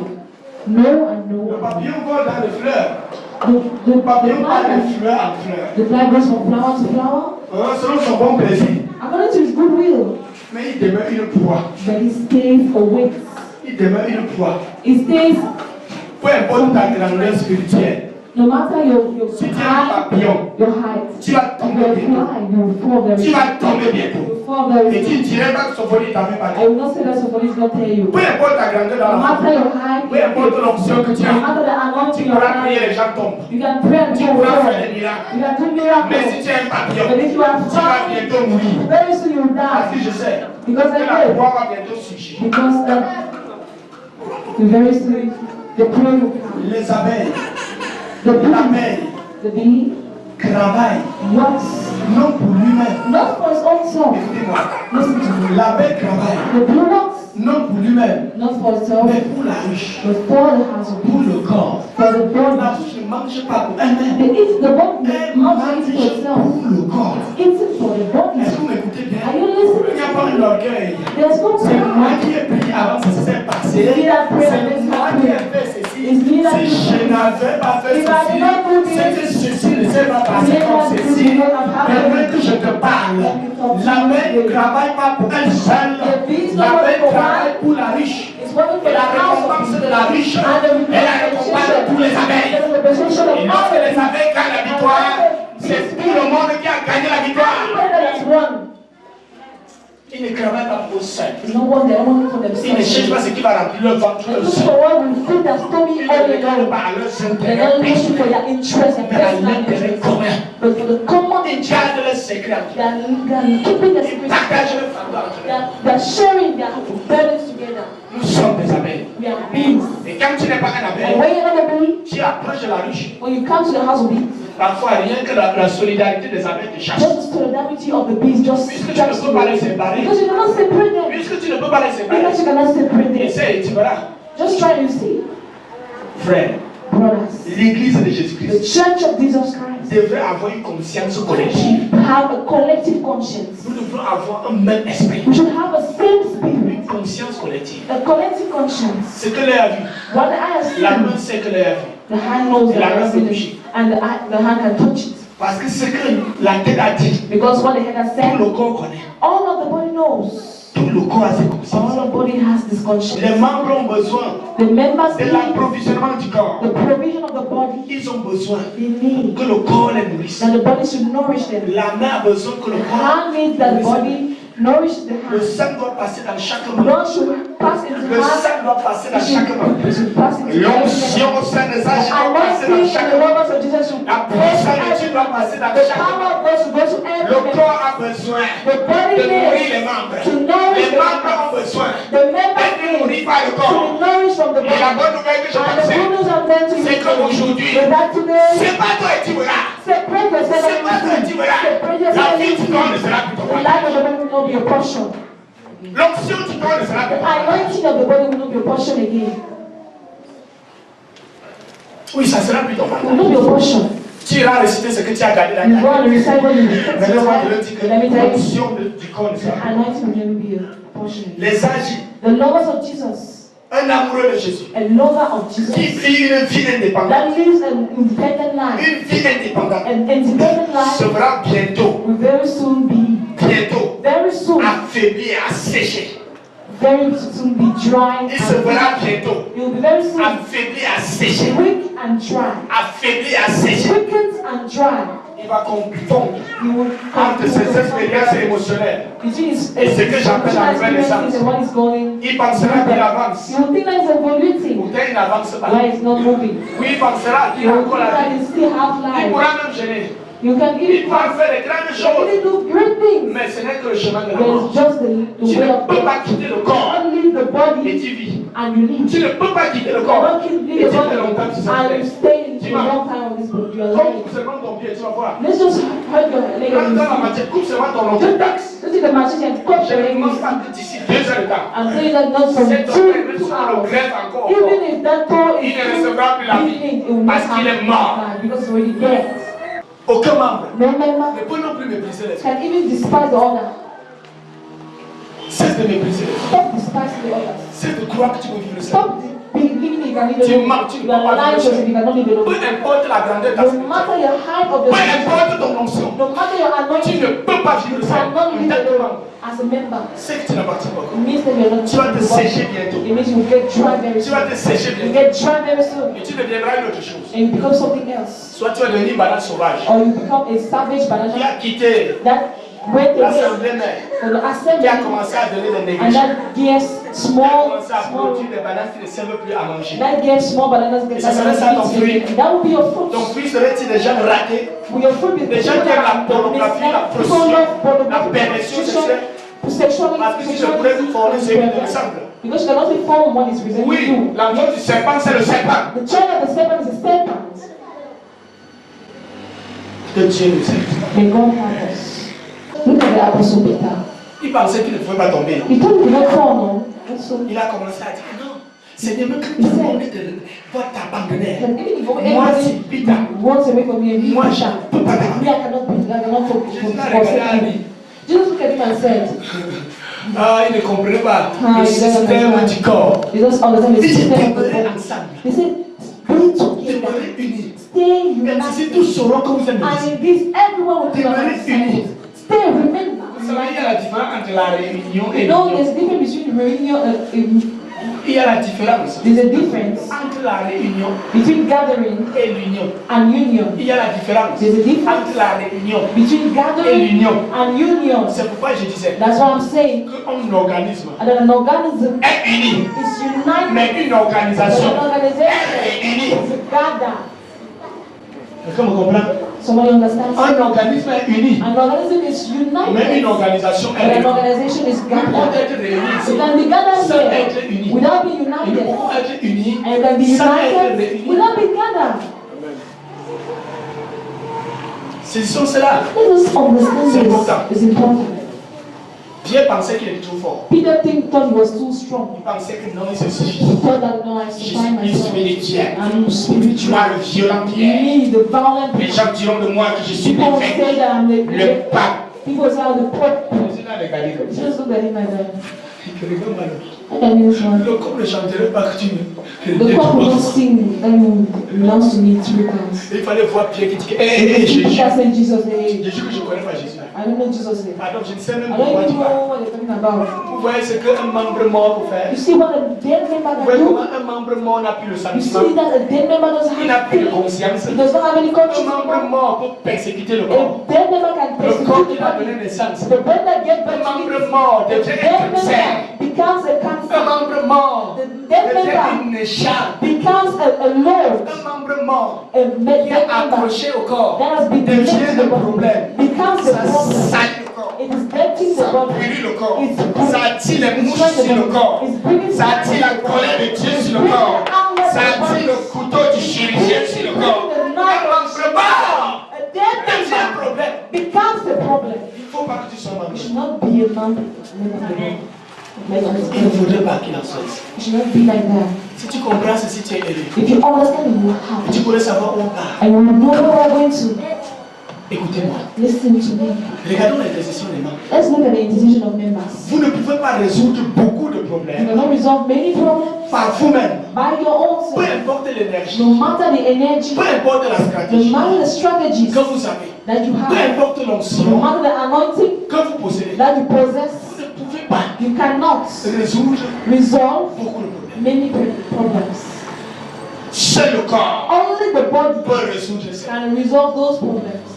No and Le no. papillon vole dans les fleurs. The Le papillon part fly, de fleur en fleur. the fly goes from flower to flower Selon son bon plaisir. according to his good will. Mais il demeure une proie. But he stays awake. Il demeure une proie. He stays. Peu importe ta grandeur spirituelle, No matter your Si tu es un height, papillon, your height, tu vas tomber you bientôt. fly, you will fall very Tu soon. vas tomber bientôt. You will fall very Et tu soon. ne dirais pas que Sophonie t'avait pas I dit. will not say that somebody is not telling you. Peu importe ta grandeur dans No la matter foi, your height, peu importe l'onction que tu no as, matter the tu anointing you pourras prier, les have, gens tombent. you can pray and Tu you will pourras fall. faire des miracles. You can do Mais si miracles. tu es un papillon, But if you are tu vas flying, bientôt mourir. very soon you will Parce que die. je sais Because que I la know. croix va bientôt surgir. Because very soon the prayer will come. Les abeilles, The bee, l'abeille the bee travaille works non pour lui-même. not for his own self. Écoutez-moi, Listen to me. l'abeille travaille The bee works non pour lui-même, not for itself, mais pour la ruche, but for the household, pour le corps. for the body. La ruche ne mange pas pour elle-même. They eat the body, Elle not mange eat for itself. pour le corps. Eat it for the body. Est-ce que vous m'écoutez bien? Are you Il listening? n'y a pas un orgueil. There's no C'est moi time. qui ai prié avant que ça s'est passé. It's me that prayed and C'est it's moi not qui ai prayed. fait ceci. It's me that Si je n'avais pas fait If I did not do ceci, this, c'était ceci ne s'est pas passé If I comme did ceci. not have Maintenant happened, que je te parle, l'abeille ne travaille pas pour elle seule. The bees don't L'abeille work for travaille one. pour la riche. It's working for Et the la récompense household. de la riche And the est la récompense de tous les abeilles. the possession of Et lorsque all les abeilles gagnent la victoire, c'est tout le monde qui a gagné la victoire. that is one. Ils ne travaillent pas pour eux seuls. No one, they don't want it for Ils ne themselves. cherchent pas ce qui va remplir leur ventre They eux look seuls. for one with food that's stormy Ils all ne day regardent long. pas à leurs They're intérêts not looking personnels, for their interest and mais à personal l'intérêt interest, commun. but for the common Ils interest. gardent leurs secrets. They're keeping the Ils secret. partagent leurs fardeaux entre eux. They're sharing their burdens together. Nous sommes des abeilles. We are bees. Et quand tu n'es pas un And abeille, when you're not a bee, tu approches de la ruche. when you come to the house of bees, Parfois, rien que la solidarité des abeilles te chasse. just the solidarity of the bees just Puisque tu ne drives peux you pas les away. séparer, Because you cannot separate them. puisque tu ne peux pas les séparer, Because you cannot separate them. essaye, tu verras. Just try to see, Frère, brothers, l'église de the Jésus-Christ Church of Jesus Christ devrait avoir une conscience collective. have a collective conscience. Nous devons avoir un même esprit. We should have a same spirit, Une conscience collective. a collective conscience. Ce que l'œil a vu, What the eye has la seen, main sait que l'œil a vu. the hand knows that La it main has peut seen toucher. it, and the hand can touch it. Parce que ce que la tête a dit, Because what the head has tout said, le corps connaît. all of the body knows. Tout le corps a ses All consciences. the body has this conscience. Les membres ont besoin The members de need l'approvisionnement du corps. the provision of the body. Ils ont besoin They need que le corps les nourrisse. that the body should nourish them. La main a besoin que le The corps hand needs that the nourrisse. body nourishes the Le hand. sang doit passer dans chaque main. Blood should pass into Le the hand. sang doit passer dans chaque main. It should pass into the L'onction hand. au sein des The âges doit passer dans anointing chaque and the main. lovers of Jesus should La pass puissance de Dieu into doit passer dans the chaque main. power of God should go to every Le member. corps a besoin The body de nourrir les needs membres. to nourish Les the membres members. ont besoin The members d'être nourris need par le to corps. be nourished from the Et la body. bonne nouvelle que je And the pensais, good news I'm telling to c'est you qu'aujourd'hui, is that today, c'est pas toi et tu verras. separate yourself C'est pas toi et tu verras. Separate La yourself vie du corps ne sera plus ton The portion. life of the body will not be your portion. L'onction du corps ne sera The plus ton portion. anointing of the body will not be your portion again. Oui, ça sera plus ton It will portion. not be your portion. Tu iras réciter ce que tu as gardé dans You ta go and tête. recite what you Mais laisse-moi te le recite. dire But let me que tell you, l'onction du corps ne sera plus. anointing will never be your portion again. Les âgés, The lovers of Jesus, un amoureux de Jésus, a lover of qui Jesus, vit une vie indépendante, that lives an independent life, une vie indépendante, an independent life sera bientôt, will very soon be, very soon, affaibli et asséché. very soon be dry. Il se verra bientôt You will be very soon affaibli et asséché. weak and dry. Affaibli et asséché. Weakened and dry. Il va confondre You will entre ses expériences émotionnelles. between his Et ce que j'appelle la nouvelle experiences and what is going. Il pensera qu'il avance. You will think that it's evoluting Pourtant, il n'avance pas. where it's not moving. Oui, il pensera qu'il You a will encore think la that vie. it still have Il life. pourra même gêner. You can Il even pourra faire de grandes you choses. can do great things. Mais ce n'est que le chemin de la There mort. is just the Tu way ne of peux death. pas quitter le You corps can't leave the et body tu vis. and you leave. Tu ne peux pas quitter le You corps cannot keep et leave the tu fais body longtemps sur cette and you terre. stay in Dis-moi. a long time on this body. You are Comme lying. coupe seulement ton pied, tu vas voir. Let's just hurt your leg Prends and dans la you see. matière, coupe seulement ton long. Just take the machine and cut Je your ne leg and demande you pas see. que d'ici 2 heures de temps. I'm saying that not from Cet 2 homme, même to si on le hours. grève encore, Even if that toe il is ne recevra plus la vie. bleeding, it will not Parce qu'il est mort. happen because it's already dead. Aucun membre No member ne peut non plus mépriser les autres. can even despise the other. Cesse de mépriser les autres. Stop despising the others. Cesse de croire que tu peux vivre seul. Stop believing you can live Tu alone. mens, tu ne You peux are pas lying vivre because seul. you cannot live Peu alone. importe la grandeur de ta No spiritualité, matter your height of the peu spiritual, importe ton onction, no matter your tu anointing, ne peux pas vivre you seul. cannot live Tellement, alone as a member. c'est que tu n'appartiens pas. It means extent you're not Tu vas te sécher it bientôt. means you will get dry very Tu vas soon. te sécher You bientôt. get dry very soon. Et tu deviendras une autre chose. And you become something else. Soit tu vas devenir une banane sauvage. Or you become a savage Qui banana a quitté that went away l'assemblée mère. for the Qui a assembly commencé à donner des and négligences. that gives Qui a small, commencé à produire des bananes qui ne servent plus à manger. that gives small bananas Et ça serait ça ton fruit. and that will be your fruit. Ton fruit serait-il des gens ratés? Will your fruit be Les gens qui aiment la pornographie, la prostitution, la perversion sexuelle. Parce que si je pourrais vous former, c'est qui te ressemble. Because you cannot be formed one is resembling Oui, you. l'enfant du serpent, c'est le serpent. The child of the serpent is a serpent. Que Dieu nous aide. May God help us. Look at the apostle Peter. Il pensait qu'il ne pouvait pas tomber. He told him not fall, no. And so Il a commencé à dire non, Seigneur, même que tout le monde va t'abandonner. and even if Moi, si everybody Peter, wants away from me and moi, me, je ne peux pas me, I cannot be, I cannot Jésus a regardé à lui. Jesus looked at him and said, Ah, il ne comprenait pas Ah, le il doesn't système understand. du corps. he doesn't understand the Il dit system of the demeurer body. ensemble, He said, be together, demeurer unis. stay Même si united. tous sauront que vous êtes And unis. in this, everyone will be Demeurer unis. Stay, remain Vous savez, il y a la différence entre la réunion et You know, l'union. there's a difference between reunion Il y a la différence there's a difference entre la réunion between gathering et l'union. and union. Il y a la différence There's a difference entre la réunion between et gathering l'union. and union. C'est pourquoi je disais That's what I'm saying. qu'un organisme And an organism est uni, is united. mais une But organisation an organization est unie. is gathered. Est-ce qu'on me comprend? Somebody understands? Un organisme est uni, An organism is mais une united. organisation But est an unie. organization is Ils peuvent gathered. être réunis It ici can be gathered sans here être unis. without being Ils united. pourront être unis And can be sans être united réunis. without being gathered. Saisissons cela. Let us understand C'est important. this. It's important. Pierre pensait qu'il était trop fort. Peter thought he was too strong. Il pensait que non, il se suffit. He thought that no, I Je survive suis plus myself. spirituel. I'm spiritual. Moi, le violent Pierre. Me, the violent Les people. gens diront de moi que je suis People l'évêque, say that I'm le pape. people say I'm the pope. Jésus l'a regardé comme ça. Just look at him like that. Il te regarde mal. Look at me this one. Le corps ne chanterait pas que tu The pope will not sing that he belongs to me 3 times. Il fallait voir Pierre qui dit hé, Jésus. Peter said Jesus name. Jésus que je ne connais pas Jésus. I don't know Jesus name. Pardon, je ne sais même I pas don't quoi tu even parles. know what they're talking about. Vous voyez ce qu'un membre mort peut faire. You see what a dead member Vous can voyez do? comment un membre mort n'a plus le You sentiment. see that a dead member doesn't Il n'a have plus de pain. conscience. He does not have any Un conscience membre anymore. mort peut persécuter le corps. A dead member can Le corps persecute qui the a donné body. naissance. The brain that gets Un back to membre it, mort the devient dead un cancer. member becomes a Un cancer. membre mort The dead devient member une écharpe. becomes a load. Un membre mort A qui dead est member accroché au corps that has been devient connected to the un body problème. becomes a Ça problem. salit le corps. It is emptying the Ça body. brûle le corps. It's Ça attire les mouches destroying the sur le body. corps. It's bringing Ça attire la colère de Dieu sur le corps. Ça attire le couteau du chirurgien sur le corps. Un membre mort A dead devient un member problème. becomes the problem. Il ne faut pas que tu sois membre. You should not be a man. Il ne faudrait pas qu'il en soit ici. You should not be like that. Si tu comprends ceci, tu es élevé. If you understand, you will have. Tu pourrais savoir où on part. And you will know where we're going to. Écoutez-moi. Listen to me. Regardons l'intercession des membres. Let's look at the intercession of members. Vous ne pouvez pas résoudre beaucoup de You problèmes cannot resolve many problems par vous-même. by your own Peu self. importe l'énergie, No matter the energy, peu importe la no stratégie matter the strategies que vous avez, that you peu have, importe no l'onction matter the anointing que vous possédez, that you possess, vous ne pouvez pas you cannot résoudre resolve beaucoup de problèmes. many problems. Seul le corps Only the body peut résoudre ça. can resolve those problems.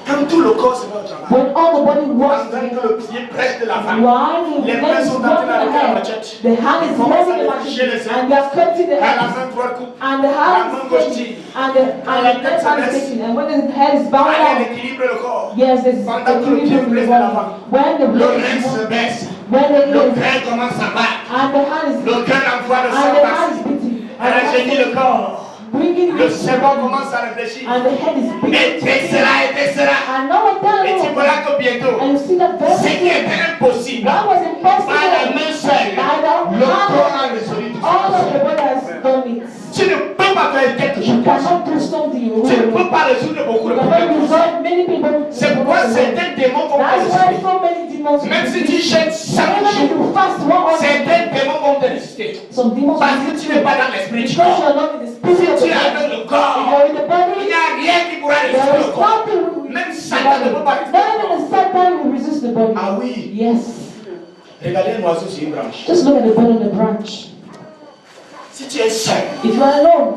Quand tout le corps se met au travail, When all the body works pendant que together, le pied presse de la femme, while the les leg mains is sont en train working the d'arrêter la hand, machette. the hand is holding the machine, and they are cutting the À la hand, main droite coupe, and the la hand main is gauche taking, tire. and the left hand is taking, and when the head is bound Allez, down, l'équilibre le corps. yes, there's Pendant que le pied equilibrium in the presse de la body. femme, When the le blood rein is se baisse, when the le leg cœur commence à battre, and the hand is le cœur envoie le and sang the hand is passer. beating, Elle a gêné le corps. bringing Le it, cerveau commence à réfléchir. and the head is Et beating. cela, And now I et tu tell you, verras que bientôt, and you see that ce very qui était impossible, that was par la impossible. main seule, By the le corps hand, a résolu tout all of the ça. body has done it. Tu ne peux pas faire quelque You chose. cannot do something. You Tu ne will. peux pas résoudre beaucoup de You cannot problèmes. resolve many people. C'est pourquoi certains démons vont te That's why résister. so many demons. Même si tu jeûnes 5 Even if jours, you fast 1 certains démons vont te résister. some demons. Parce que tu n'es pas dans l'esprit du Because you corps. are not in the spirit Si of tu the es avec body. le If corps, you're in the il body, n'y a rien qui pourra there résister le is corps. nothing. Même Satan ne peut pas résister Not le even corps. the Satan will resist the body. Ah oui. Yes. Regardez un oiseau sur une branche. Just look at the bird on the branch. Si tu es seul, If you are alone,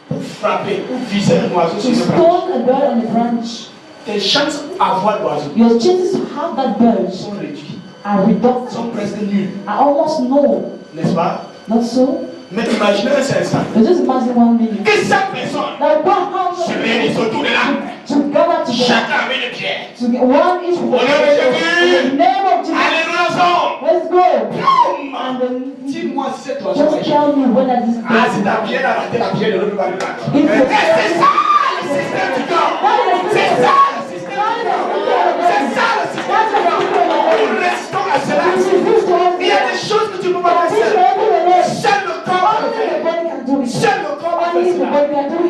pour frapper ou viser un oiseau sur to une branche, stone a bird on the branch, tes chances à voir l'oiseau your chances to have that bird sont réduites, are reduced, sont presque nulles, are almost null. n'est-ce pas? Not so? Mais imaginez un seul instant But just imagine 1 minute. que chaque personne That one se réunisse autour de là, to gather together, chacun avec une pierre. to get one each with the name of Jesus. Alléluia ensemble. Let's go. Boum. And then Dis-moi si c'est toi, je just tell me when that is Ah, c'est done. ta pierre à rater la pierre de l'autre côté. If the- C'est ça le système du corps. C'est ça le système du corps. C'est ça le système du corps. Nous restons à cela. Il y a des choses que tu ne peux pas faire seul. Seul le corps peut le faire. Seul le corps peut faire cela.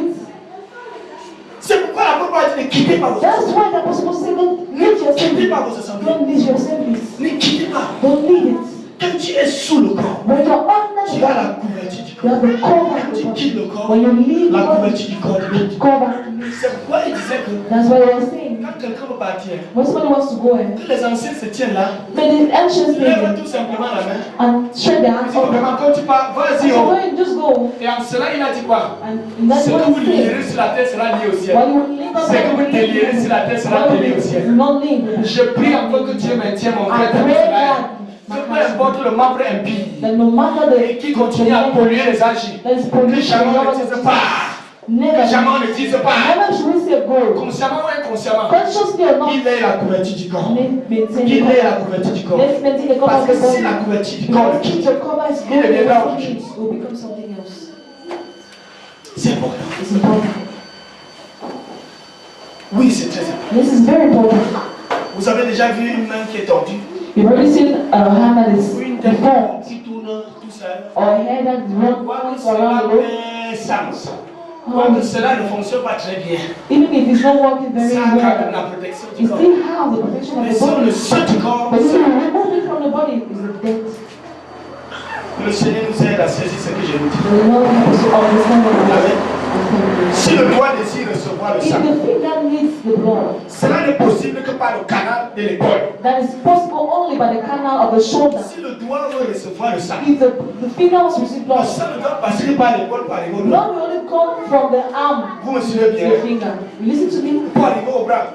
C'est pourquoi la Bible dit ne quittez pas vos That's why the apostle said, don't leave your quittez assembly. pas vos assemblées. Don't leave your assemblies. Ne quittez pas. Don't leave it. Quand tu es sous le corps, When you're under tu the as la body, couverture du you corps. have the cover Quand of tu the quittes body. le corps, When you leave the la body, couverture du corps devient. cover. C'est pourquoi il disait que That's why they were saying, quand quelqu'un veut partir, when somebody wants to go in, que les anciens se tiennent là, may the ancients lève lay tout simplement la main. and shake their hands Dis over. vraiment, quand tu pars, vas-y, So oh. when you just go, Et en cela, il a dit quoi? and that's Ce que what vous he said. lirez sur la terre sera lié au ciel. While you live on Ce que vous délirez sur la terre sera délié au ciel. do not live. Je prie encore que Dieu maintienne mon I frère dans pray Israël. God, Que peu importe le membre impie that no matter et qui continue à polluer les âges, that is que pollution, jamais on ne dise pas, never, que jamais on ne dise pas, never should we say go. consciemment ou inconsciemment, Consciously or not, qu'il ait la couverture du corps. maintain Qu'il the ait la cover. couverture du corps. Let's maintain the cover Parce of que the si la body. couverture du corps le Because if quitte, the cover is il deviendra gone, autre chose. it will become something else. C'est important. It's important. Oui, c'est très important. This is very important. Vous avez déjà vu une main qui est tordue? You've already seen a hand that is Ou une tête deformed, qui tourne tout seul? or a head that is Quoique wrong cela around the room. fait sens. Quoique cela ne fonctionne pas très bien. Even if it's not working very Ça a quand même well, la protection du you corps. still have the protection of Mais the sur le body. seul du corps, But if you remove it from the body, it's a death. le Seigneur nous aide à saisir ce que je vous dis. The Lord help us to understand what we Amen. are. Si le doigt désire recevoir le If sang, the finger needs the blood, cela n'est possible que par le canal de l'épaule. that is possible only by the canal of the shoulder. Si le doigt veut recevoir le sang, If the finger wants to receive le blood, sang ne doit passer par l'épaule pour arriver au doigt. blood will only come from the arm Vous me suivez to bien? the finger. You listen to me? Pour arriver au bras.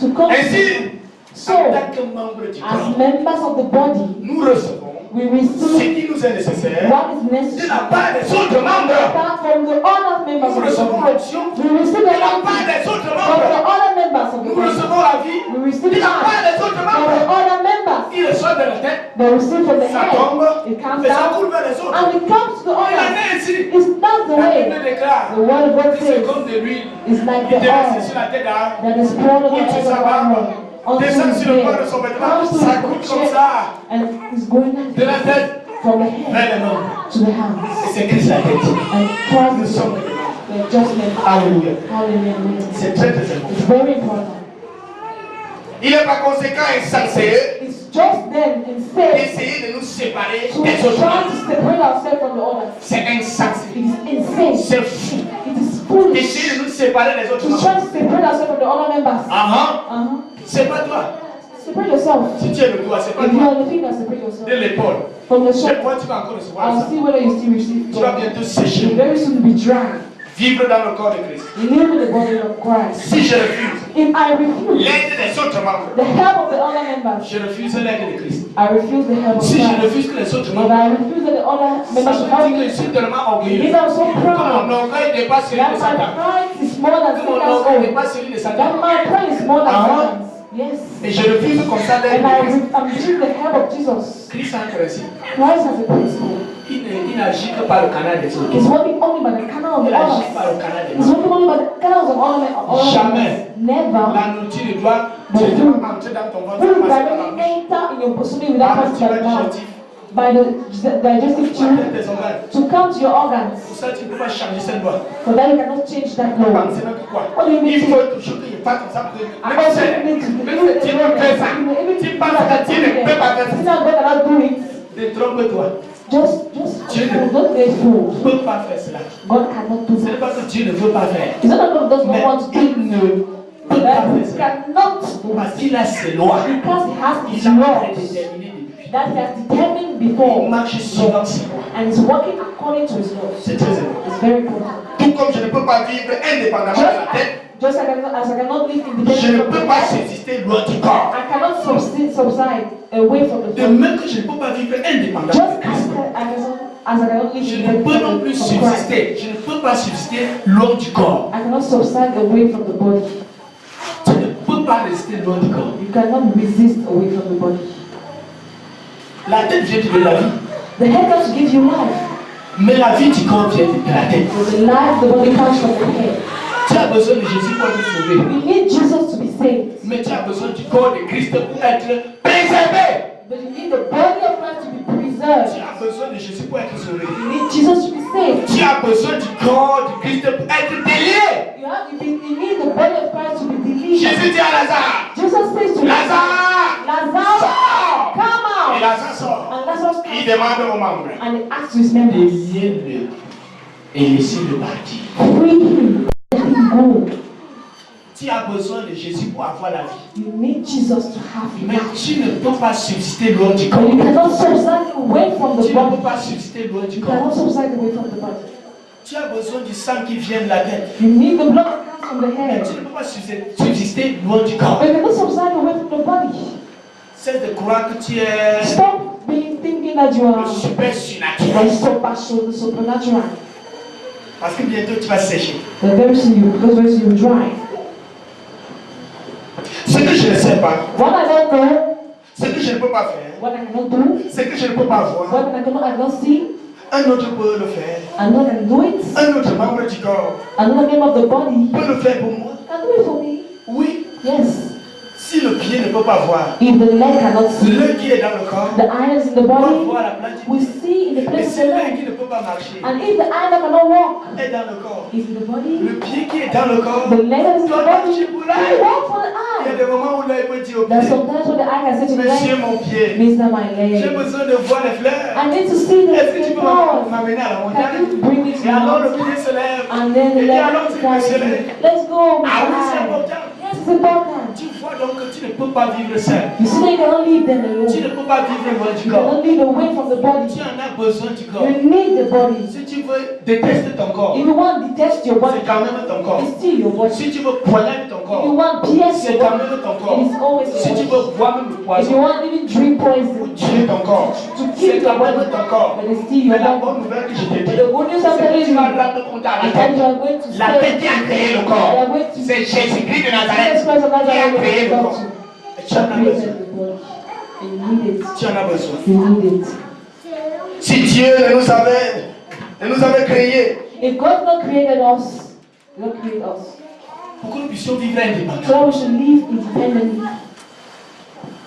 To come. Ainsi, So, en tant que membre du as corps, members of the body, nous recevons we ce receive qui nous est nécessaire what is de necessary. la part des autres membres. Apart from the other members Nous of the recevons body, l'onction we receive de the la part anointing des autres from the membres. other members of the Nous body. recevons la vie We receive de la part life des autres from the membres. other members. Il reçoit de la tête, They receive from the ça head. tombe, It comes et ça down coule vers les autres. and it comes to the Il en others. est ainsi. It's not the La way. Bible déclare The word of God que c'est says comme de l'huile it's like qui the déverse oil sur la tête d'Aaron. that is poured on the Coule sur head sa of barbe, Aaron unto descend his sur le bord de head, son vêtement, comes to ça his coule comme chest, ça, and it's going de la tête from the vers head les mains. to the hands. Et c'est Christ la tête. And Nous Christ sommes is les mains. the judgment. Alléluia. Hallelujah. C'est très très important. It's very important. Il est par conséquent insensé It's just then instead d'essayer de nous séparer to des autres try to membres. separate ourselves from the others. C'est insensé. It is insane. C'est fou. It is foolish D'essayer de nous séparer des autres to membres. try to separate ourselves from the other members. C'est pas toi. Separate yourself. Si tu es le doigt, c'est pas If you toi. are the finger, separate yourself. De l'épaule. From the Chaque shoulder. fois tu vas encore recevoir I'll ça. see whether you still receive Tu vas God. bientôt You sécher. will very soon be dry. Vivre dans le corps de Christ. Live in the body of Christ. Si je refuse If I refuse l'aide des autres membres, the help of the other members, je refuse l'aide de Christ. I refuse the help of Si je Christ. refuse que les autres If membres, I refuse that the other ça members veut should help dire que me, je suis tellement it orgueilleux means I'm so que proud mon orgueil dépasse celui that de my Satan. pride is more than Que mon Satan's orgueil own. dépasse celui de That Satan. my pride is more than Satan's. Yes. Et je refuse comme ça l'aide And de Christ. I'm using the help of Jesus. Christ a un principe. Christ has a principle. Il n'agit que par le canal des autres. He's working only by the canal of Il the agit others. par le canal des He's autres. working only by the canals of other Jamais. Never La nourriture ne doit entrer dans ton ventre, will passer par la directly bouche. enter in your pursuit Par without le passing by the tunnel mouth. digestif, By the digestive par tube tes organes. to come to your organs. Pour ça, tu ne peux pas changer cette loi. For that you cannot change that law. Pensez même que quoi? What do you mean? Il faut toujours qu'il parte comme ça. I also need to Même si tu ne fais ça, tu penses que tu ne peux pas faire ça. It's not God cannot do it. Détrompe-toi. Just Dieu ne don't get fooled. peut pas faire cela. God cannot do Ce n'est that. pas que Dieu ne veut pas faire. It's not that God does not Mais want to do il it. ne peut pas That faire He cela. cannot do Parce it. qu'il a ses lois. Because He has His Il a laws prédéterminé depuis. that he has determined Il before marche suivant ses lois. and is working according to his laws. C'est très important. It's very important. Tout comme je ne peux pas vivre indépendamment de la tête, Just as I cannot live je independently ne from the peux pas head, subsister loin du corps. I cannot subside away from the De body. même que je ne peux pas vivre indépendamment Just de Christ. as I cannot live Je ne peux non plus independently from Christ, subsister. Je ne peux pas subsister loin du corps. I cannot subside away from the body. Tu ne peux pas rester loin du corps. You cannot resist away from the body. La tête vient de la vie. The head comes to give you life. Mais la vie du corps vient de la tête. So the life, the body comes from the head. Tu as besoin de Jésus pour être sauvé. You need Jesus to be saved. Mais tu as besoin du corps de Christ pour être préservé. But you need the body of Christ to be preserved. Tu as besoin de Jésus pour être sauvé. You need Jesus to be saved. Tu as besoin du corps de Christ pour être délié. You need the body of Christ to be delivered. Jésus dit à Lazare, Jesus says to Lazare, Lazarus, sors. come Et out. Lazare sort. And Lazarus Il comes demande aux membres, and he asks to his members, déliez-le et laissez-le partir. free him, let him go. Tu as besoin de Jésus pour avoir la vie. You need Jesus to have Mais life. tu ne peux pas subsister loin du corps. But you cannot subside away from the Tu ne peux body. pas subsister loin du You corps. cannot subside away from the body. Tu as besoin du sang qui vient de la tête. You need the blood that comes from the Mais head. tu ne peux pas subsister loin du corps. But you cannot subside away from the body. C'est de croire que tu es Stop thinking that you le are super surnaturel. supernatural. Parce que bientôt tu vas sécher. But very soon because very soon you will dry. Ce que je ne sais pas, What I don't know, ce que je ne peux pas faire, what I cannot do, ce que je ne peux pas voir, what I cannot see, un autre peut le faire. another can do it. Un autre membre du corps Another member of the body peut le faire pour moi. can do it for me. Oui, Yes. si le pied ne peut pas voir, If the leg cannot see, l'œil qui est dans le corps the eyes in the peut body voir la plante. will see in the Et place of si the l'œil leg. qui ne peut pas marcher And if the eye that cannot walk est dans le corps, is in the body, le pied qui est dans le corps the leg that is in the doit body marcher pour will l'œil. walk for the Il y a eye. des moments où l'œil peut dire au There's pied, sometimes when the eye can say to the Monsieur leg, mon pied, Mr. My j'ai leg, besoin de voir les fleurs. I need to see Est-ce que tu the peux flowers. m'amener à la Can montagne? you bring me to Et alors le the pied se lève. And then the Et leg alors tu peux se lever. let's go. Ah oui, c'est Mr. Eye. important. Yes, it's important. Tu vois donc que tu ne peux pas vivre seul. You see that you cannot leave them alone. Tu ne peux pas vivre loin du You corps. cannot live away from the body. Tu en as besoin du corps. You need the body. Si tu veux détester ton corps, If you want to detest your body, c'est quand même ton corps. it's still your body. Si tu veux poignarder ton If you corps, want pierce c'est your quand body, même ton it corps. is always Si your tu body. veux boire même le If you poison want even drink pour poison tuer ton corps, to c'est kill your quand même body, ton corps. but it's still Mais your la body. bonne nouvelle que je te But dis, the good news I'm c'est que telling tu you vas rendre compte à la is that tête. you are going to La tête qui say, a créé le you corps, are going to c'est Jésus-Christ de Jesus Nazareth Christ of qui a Nazareth créé le is corps. God Et tu en as to create besoin. the body. You need it. Tu en as besoin. You need it. Si Dieu ne nous avait créés If God not created us, God created us. pour que nous puissions vivre indépendamment, So we should live independently.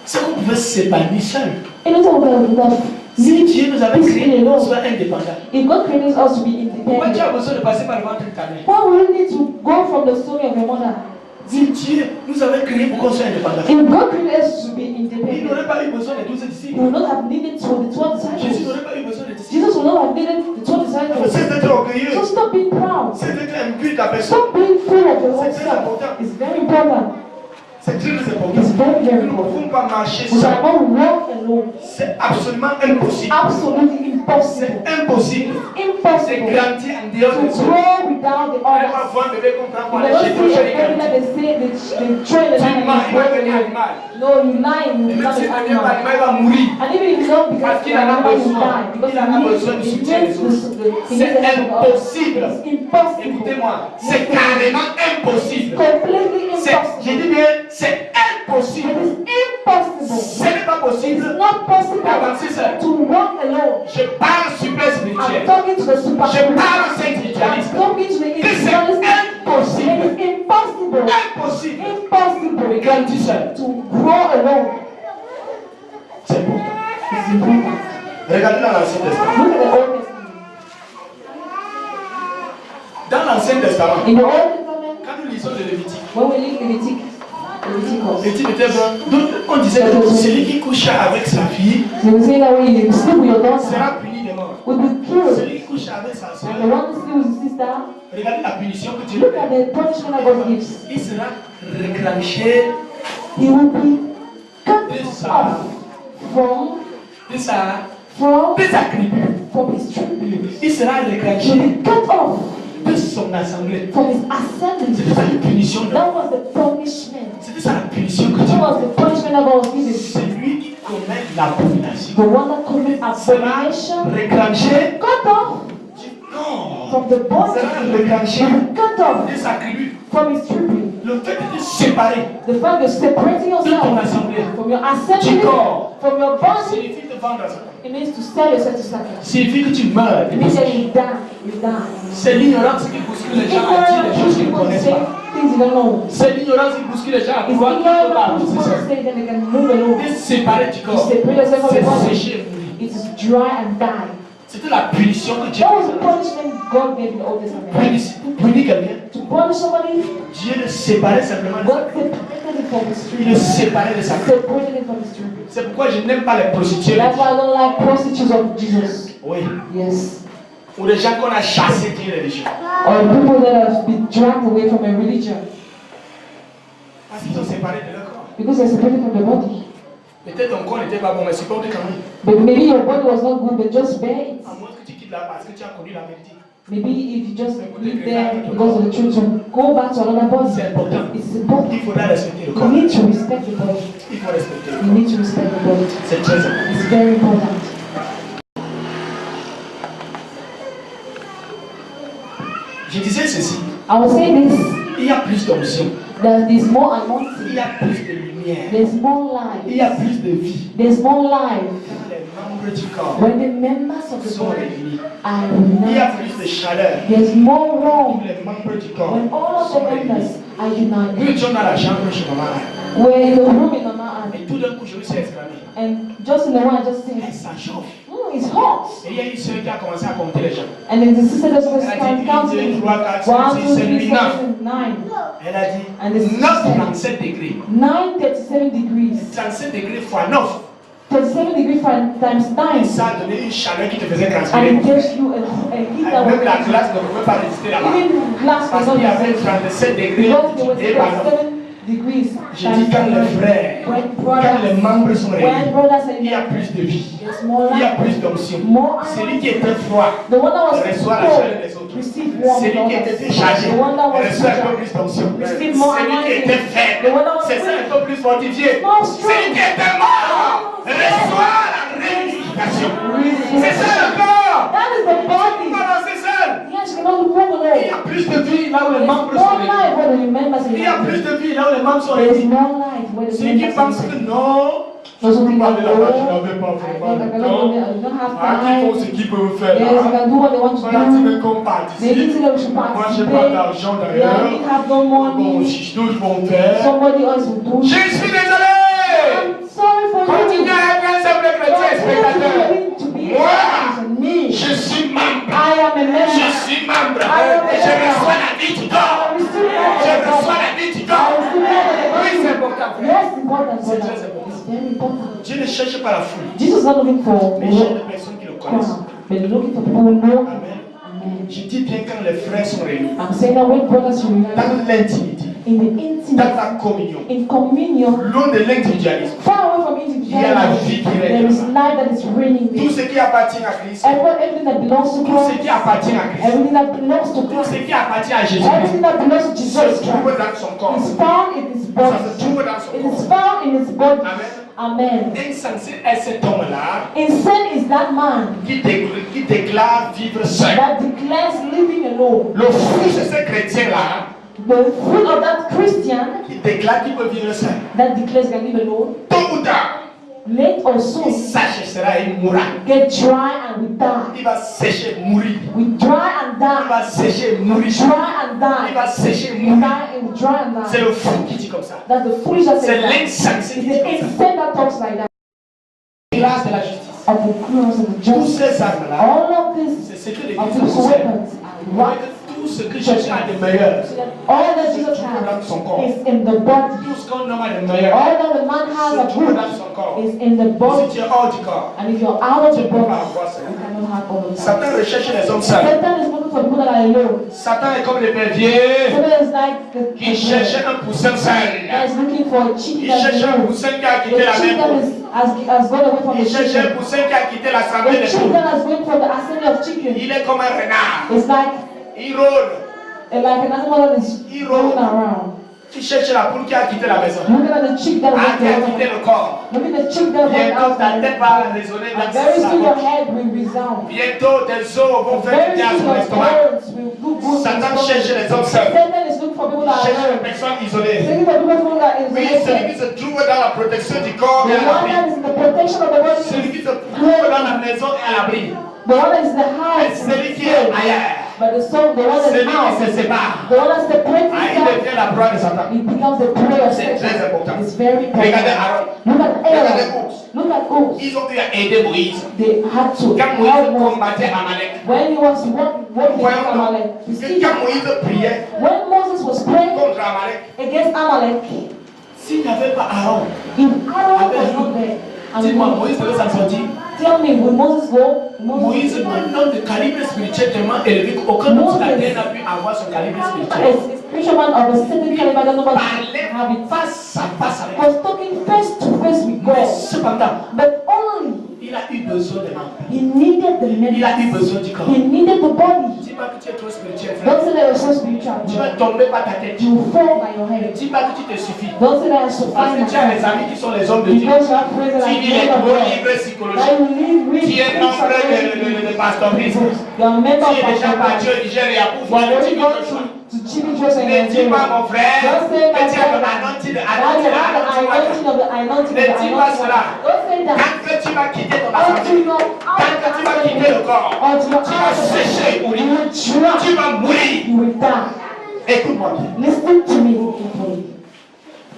c'est qu'on pouvait s'épanouir seul. And it's all about enough. Si Dieu nous avait créés peacefully pour qu'on alone. soit indépendants, If God created us to be pourquoi tu as independent, besoin de passer par le ventre de ta mère? why would you need to go from the story of your mother? Si Dieu nous avait créés pour qu'on soit indépendants, If God created us to be il independent, n'aurait pas eu besoin des 12 He disciples. would not have needed to the 12 Jésus disciples. n'aurait pas eu besoin des disciples. Jesus would not have needed the 12 disciples. C'est d'être orgueilleux, So stop being proud. c'est d'être imbu de ta personne. Stop being full of your own C'est très self. important. It's very important. C'est très important. It's very, very Nous ne important. pouvons pas marcher We seul. cannot walk alone. C'est absolument impossible. Absolutely impossible. C'est impossible. C'est Impossible grandir en dehors to de soi. grow without the On va others. voir un bébé qu'on prend pour You aller never chez toi, see a chez baby that les they say they train the Tu animal mens, il va to devenir grow. animal. No, you lie, you Et même become si an il devient animal. animal, il va mourir. And even if you don't become Parce qu'il an en a animal, you besoin. die. Because Il en a besoin du it soutien des needs autres. the C'est impossible. It's impossible. Écoutez-moi, c'est carrément impossible. Completely J'ai impossible. dit bien, c'est It impossible. is impossible. Ce n'est pas possible Not possible d'avancer seul. to walk alone. Je parle super I'm spirituel. talking to the Je superficial. parle I'm spiritualiste. talking to the Que c'est individualist. impossible. It is impossible. Impossible. De Impossible grandir seul. to grow alone. C'est important. It's important. Regardez dans l'Ancien Testament. Look at the Old Testament. Dans l'Ancien Testament, In the Old Testament, quand nous lisons le Lévitique, when we read Leviticus, le type était bon. D'autres, on disait que celui qui coucha avec sa fille they will say that when you sleep with your daughter, sera puni de mort. will be killed. Celui qui couche avec sa soeur, And the one who sleeps with his sister, regardez la punition que Dieu lui look at donne. the punishment that God gives. Il sera reclenché He will be cut de off sa from de sa from tribu. his tribute. Il sera He retranché will be cut off de son assemblée. from his assembly. C'était ça la punition. That was the punishment. C'était ça la punition que That Dieu was the punishment that God was giving. C'est lui qui commet l'abomination. The one that commits Sera abomination, retranché. cut off Non. from the body, Sera retranché cut off de sa tribu. from his tribute. Le fait de te séparer The fact of separating de ton yourself assemblée from your assembly, du corps from your body, signifie te vendre à Satan. it means to sell yourself to sacrifice. Signifie que tu meurs. It means that you die. You die. C'est l'ignorance qui bouscule les gens à dire des choses qu'ils ne connaissent Say pas. things you don't know. C'est l'ignorance qui bouscule les gens à It's croire qu'ils peuvent pas ignorant avancer people seuls. say that they can move alone. De séparer du To corps, separate yourself from c'est your body. sécher et mourir. It is dry and die. C'était la punition que Dieu That was the faisait. punishment God gave in the Old Testament. Pour punir quelqu'un, To punish somebody, Dieu le séparait simplement de sa God separated him from his Il le tribute. séparait de sa tribu. Separated him from his tribute. C'est pourquoi je n'aime pas les prostituées. That's why I don't like prostitutes of Jesus. Oui. Yes. Ou les gens qu'on a chassés d'une religion. Or people that have been dragged away from a religion Parce qu'ils sont séparés de leur corps. because they're separated from the body. Peut-être ton corps n'était pas bon, mais supporte quand même. But maybe your body was not good, but just bear it. À moins que tu quittes là parce que tu as connu la vérité. Maybe if you just live there because of the truth, so go back to another body. C'est important. It's important. Il faudra respecter le You corps. need to respect the body. Il faut respecter le You corps. need to respect the body. C'est très important. It's very important. Je disais ceci. I will say this, Il y a plus d'onction. that there's more Il anointing, y a plus de lumière. there's more Il y a life, plus de vie. there's more life Quand les membres du corps when the members of the sont body réunis. are Il y a united. plus de chaleur. There's more Quand warmth les membres du corps when all of sont the réunis. members are united. Nous étions dans la chambre chez maman. We're in the room in Mama Et Anne, tout d'un coup, je me suis exclamé. and just in the one I just Eh, said, ça chauffe. it's hot. Et il y a une soeur qui a commencé à compter les gens. And then the sister just was Elle a dit counting 1, 2, 3, 4, 1, 5, 6, 2, 7, 3, 8, 4, 9. 5, 9. Elle a dit And the sister 9, said 37 degrés. 937 degrees. 37 degrés fois 9. 37 degrees times Et 9. ça a donné une chaleur qui te faisait And transpirer. it gives you a heat that Même la will glace ne pouvait pas résister là-bas. even glass Parce cannot qu'il y avait resist. 37 degrés Because there was et par 37 degrees Je dis quand les frères, when quand les brothers, membres sont when réunis, brothers are il y a in plus de vie. there's more Il y a life, plus d'onction. more Celui qui anointing. était froid The one that was reçoit la chaleur des cold autres. receive warmth Celui from qui était others. déchargé The one that was reçoit un peu charged plus d'onction. receive more Celui qui anointing. était The faible, one that was c'est ça weak un peu plus fortifié. more strong. Celui qui était mort reçoit la réunification. C'est ça le corps. That is the Tu body. peux pas lancer seul. Yes, you cannot move Il y alone. a plus de vie là où les There's membres sont more réunis. life where the members are Il y a plus united. de vie là où les membres sont There's réunis. more life where the Ceux qui members pensent are que united. non, Those who think pas that, de là-bas, je oh, n'avais pas I vraiment don't le temps. have Ah, qui font time. ce qu'ils peuvent faire Yes, they là. can do what they want to On a dit do. même qu'on They participe. need to know we should Moi, j'ai pas participate. d'argent Yeah, d'ailleurs. we have no Bon, money. si d'autres vont faire. Somebody else will do Je it. suis désolé. I'm sorry for Continuez you. à être un simple chrétien spectateur. To be Moi, a me. je suis membre. I am a member. Je suis membre. I am a Et je member. reçois la vie du I corps. receive Je that. reçois la vie du I corps. receive that. Oui, c'est important. Yes, important. C'est brother. très important. It's very important. Dieu ne cherche pas la foule, Jesus is not looking for mais il cherche des personnes qui le connaissent. crowd, but looking for people who know. Amen. Amen. Je dis bien quand les frères sont réunis, I'm saying that when brothers unite dans l'intimité, in the dans intimate, la communion, in communion, loin de l'individualisme, far away from il y a la individuality, vie qui there règne. is life that is reigning Tout there. ce qui appartient à Christ, Everything that belongs to tout Christ, ce qui appartient à Christ, everything that belongs to tout Christ, ce qui appartient à Jésus, everything that belongs to se Jesus trouve Christ dans son corps. is found in His Ça body. se trouve dans son It corps. is found in His body. Amen. Amen. Insensé est cet homme-là Insane is that man qui déclare vivre seul. that declares living alone. Le fruit de ce chrétien-là The fruit of that Christian qui déclare qu'il peut vivre seul. that declares can live alone, Tôt ou tard, late or il soon, s'achètera et mourra. get dry and we die. Il va sécher, mourir. We dry and Il die. va sécher, mourir. We dry and Il die. va sécher, We mourir. die and we dry and C'est die. le fou qui dit comme ça. That's the foolish that C'est says that. l'insensé It's qui dit the comme ça. insane that talks like that. Grâce de la justice. Of the cruels and the Tous just. ces armes-là, All of this, c'est ce que of l'Église these possède. weapons are Voyez right. que tout ce que Jésus a de meilleur, So that all that Jesus se trouve dans has son corps. is in the body. Tout ce qu'un homme a de meilleur All that the man has se of trouve good dans son corps. is in the Si body. tu es hors du corps, And if you're out of tu the ne peux body, pas avoir ça. you cannot have all of that. Satan recherche les hommes seuls. Satan is looking for for people that are alone. Satan est comme l'épervier Satan is like the qui cherchait un poussin that seul. is looking for a chicken Il that's cherchait un alone. poussin qui a The quitté la chicken même. has gone away from the Il cherchait un chicken. poussin qui a quitté l'assemblée The des chicken poules. has gone from the assembly of chicken. Il est comme un renard. It's like Il rôle. an animal that is rolling around. Tu cherches la poule qui a quitté la maison. Looking at the chick that Ah, qui a went quitté out. le corps. Look at the chick that went Bientôt ta out. tête va résonner dans And very sa soon your bouche. head will resound. Bientôt tes os vont faire du Very bien à soon son your estomac. parents will do good. Satan cherche les hommes seuls. Satan is looking for people that Cherche are les alone. personnes isolées. Looking for people that is Oui, celui isolated. qui se trouve dans la protection du corps The et à one l'abri. that is in the protection of the body Celui is qui se trouve dans la maison et à l'abri. the one that is in the Et house. celui qui est ailleurs. But the soul, the one that Celui is out, qui se sépare. the one that separates Ah, il himself, devient la proie de Satan. it becomes the prey of C'est très Satan. important. It's very Regardez important. Aaron. Look at Regardez Aaron. Ours. Look at Oz. Ils ont dû aider Moïse. They had to Quand Moïse help Moses. combattait Amalek. When he was working with Voyons Amalek. You donc see, que quand Moïse priait when Moses was praying contre Amalek, against Amalek, s'il n'y avait pas Aaron, if Aaron was not there, dis-moi, and Moïse devait s'en sortir. tell me, will Moses go? Moïse est un homme de calibre spirituel tellement élevé qu'aucun homme sur la terre n'a pu avoir son calibre spirituel. Is a spiritual man of a certain caliber that nobody Parlait have it. face à face avec Was talking face to face with Mais God. cependant, But only il a eu besoin de membres. he needed the Il a eu members. besoin du corps. He needed the body. Dis pas que tu es trop spirituel, frère. Don't say that you're so spiritual. Tu vas tomber par ta tête. You will fall by your head. Dis pas que tu te suffis. Don't say that you're so Parce que fine. tu as des amis qui sont les hommes de Dieu. Because you have friends that Tu are lis les children of gros God. livres That psychologiques. you read Tu es membre de pastorisme. You are a member Tu of es déjà our parti church. au Nigeria pour You voir are le already type gone de choix. to Chibi Dress and Ne dis pas mon frère Don't say que my tu as le brother. anointing de Now you have the anointing. anointing of the anointing of Ne the dis pas anointing. cela. Don't say that. Quand que tu vas quitter ton Until assemblée, you're out quand que tu vas quitter le corps, until you're tu vas out of sécher et you mourir. will drop. Tu vas mourir. You will die. Écoute-moi bien. Listen to me carefully.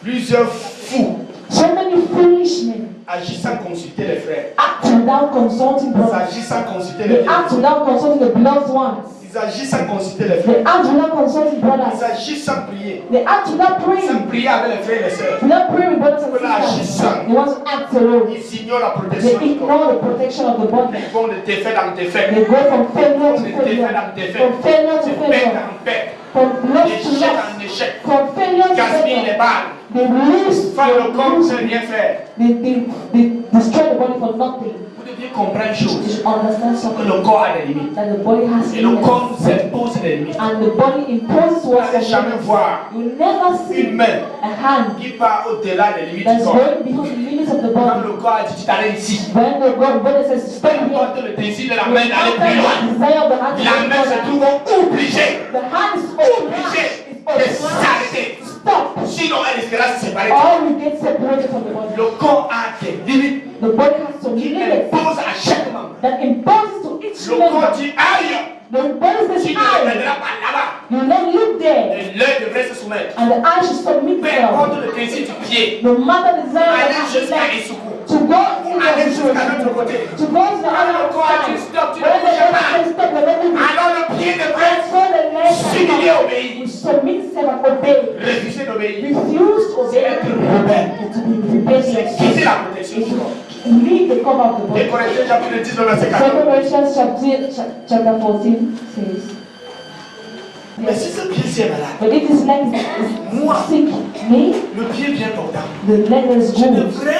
Plusieurs fous So many foolish men agissent sans consulter les frères. act without consulting Ils brothers. agissent sans consulter les They act frères. without consulting the beloved ones. Ils agissent sans consulter les frères. They act without consulting Ils brothers. agissent sans prier. They act without Sans praying. prier avec les frères et les sœurs. Without praying with brothers and Voilà, sisters. agissant. They want to act alone. Ils ignorent la They protection du corps. ignore the protection of the body. Ils font de défaite en défaite. They go from failure to De défaite failure. en défaite. From failure to De perte failure. en perte. From loss to D'échec loss. en échec. From failure to Gaspille les failure. balles. They lose. Faire le corps They sans rien faire. destroy the body for nothing. Vous devez comprendre une You chose. should understand Que something. le corps a des limites. That the body has Et le limits. corps nous impose des limites. And the body imposes Vous what's n'allez jamais voir You never see une main a hand qui part au-delà des limites that's du corps. going because the limits of the Quand body. le corps a dit tu t'arrêtes ici, When the body says stop here, importe le désir de la you main d'aller plus loin. the desire of the hand to La go main se further. trouve obligée, The hand is obligée de obliged. s'arrêter. Stop. Sinon elle risquera de se séparer. Or you get separated from the body. Le corps a des limites The body has some qui limits impose à chaque membre. that imposes to each Le corps member. dit aïe, The body says tu ne I. reviendras pas là-bas. You not look there, Et l'œil devrait se soumettre. and the eye should submit Peu itself. importe le désir du pied, No matter the desire of aller the jusqu'à hand, Issoukou. to go to the Aller jusqu'à situation. l'autre côté. To go to the other le corps side. dit stop, tu ne When the bouges body pas. says stop, the body will Alors le pied devrait so the leg s'humilier, obéir. will submit itself and obey. Refuser d'obéir. Refuse to obey Être rebelle. and to be C'est rebellious. quitter la protection du corps. Leave the cover of the Et body. Corinthiens chapitre 10, le verset 2 14. Corinthians chapter 14 says, Mais si ce pied est malade, but if his leg Moi. is sick, me, le pied bien portant, the leg is je good. devrais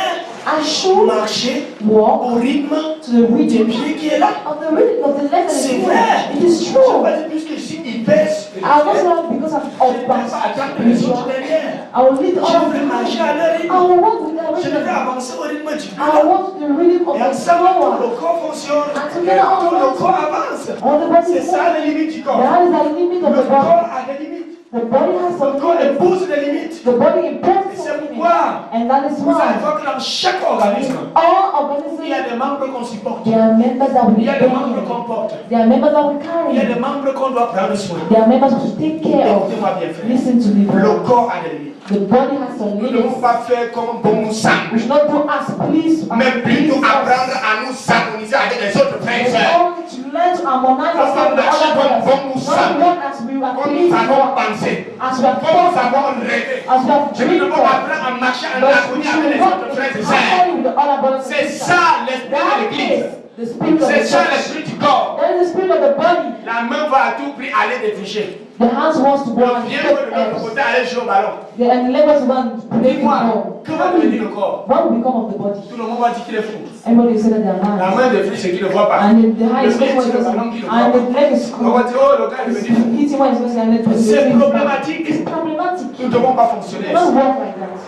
I should marcher walk au rythme to the du rhythm pied qui est là. of the rhythm of the leg that is C'est here. vrai. It is Je true. ne vais pas dire plus que ici, il pèse. I was not because of Je ne vais pas attendre les autres spiritual. derrière. I will lead Je all of devrais marcher them. à leur I rythme. will walk with their Je devrais rhythm. avancer au rythme du pied. I want the rhythm of Et the ensemble, tout power. le corps fonctionne. And together all Tout le the corps avance. all the body C'est is ça les limites du corps. That is the limit of Le the body. corps a des limites. The body has Le some corps limits. impose des limites. The body Et imposes c'est some limits. pourquoi And that is vous allez why voir que dans chaque organisme, all il y a organisms, des membres qu'on supporte. there are members that we Il y a des membres carry. qu'on porte. There are members that we Il y a carry. des membres qu'on doit prendre soin. There are members to take care of. Écoutez-moi bien, frère. Listen to me, Le brother. corps a des limites. The body has some Nous ne devons limits. pas faire comme bon nous semble, We should not do as please. mais plutôt apprendre à nous harmoniser avec les autres frères et We sœurs. only to learn to harmonize ourselves with other brothers. Not work as we are Comme nous pleased avons for, pensé, as we are comme nous thought, avons rêvé. as we have Mais nous dreamed devons for. apprendre à marcher en But we harmonie avec should les work autres frères et in sœurs. harmony with the other brothers and C'est sisters. ça l'esprit de That l'église. is the spirit of C'est the ça church. l'esprit du corps. That is the spirit of the body. La main va à tout prix aller défricher. The hands wants to go and Viens take de l'autre eggs. côté aller jouer au ballon. And the leg wants to go and play Dis-moi, football. que va devenir le corps? What will become of the body? Tout le monde va dire qu'il est fou. Everybody will say that they are La mad. main défriche, c'est qu'il ne voit pas. And the high Le is pied what sur he le ballon qui doesn't. ne voit And the pas. leg is On va dire, oh, le gars est devenu fou. hitting what is supposed to be. C'est problématique. It's problematic. Nous ne devons pas fonctionner. Don't work like that.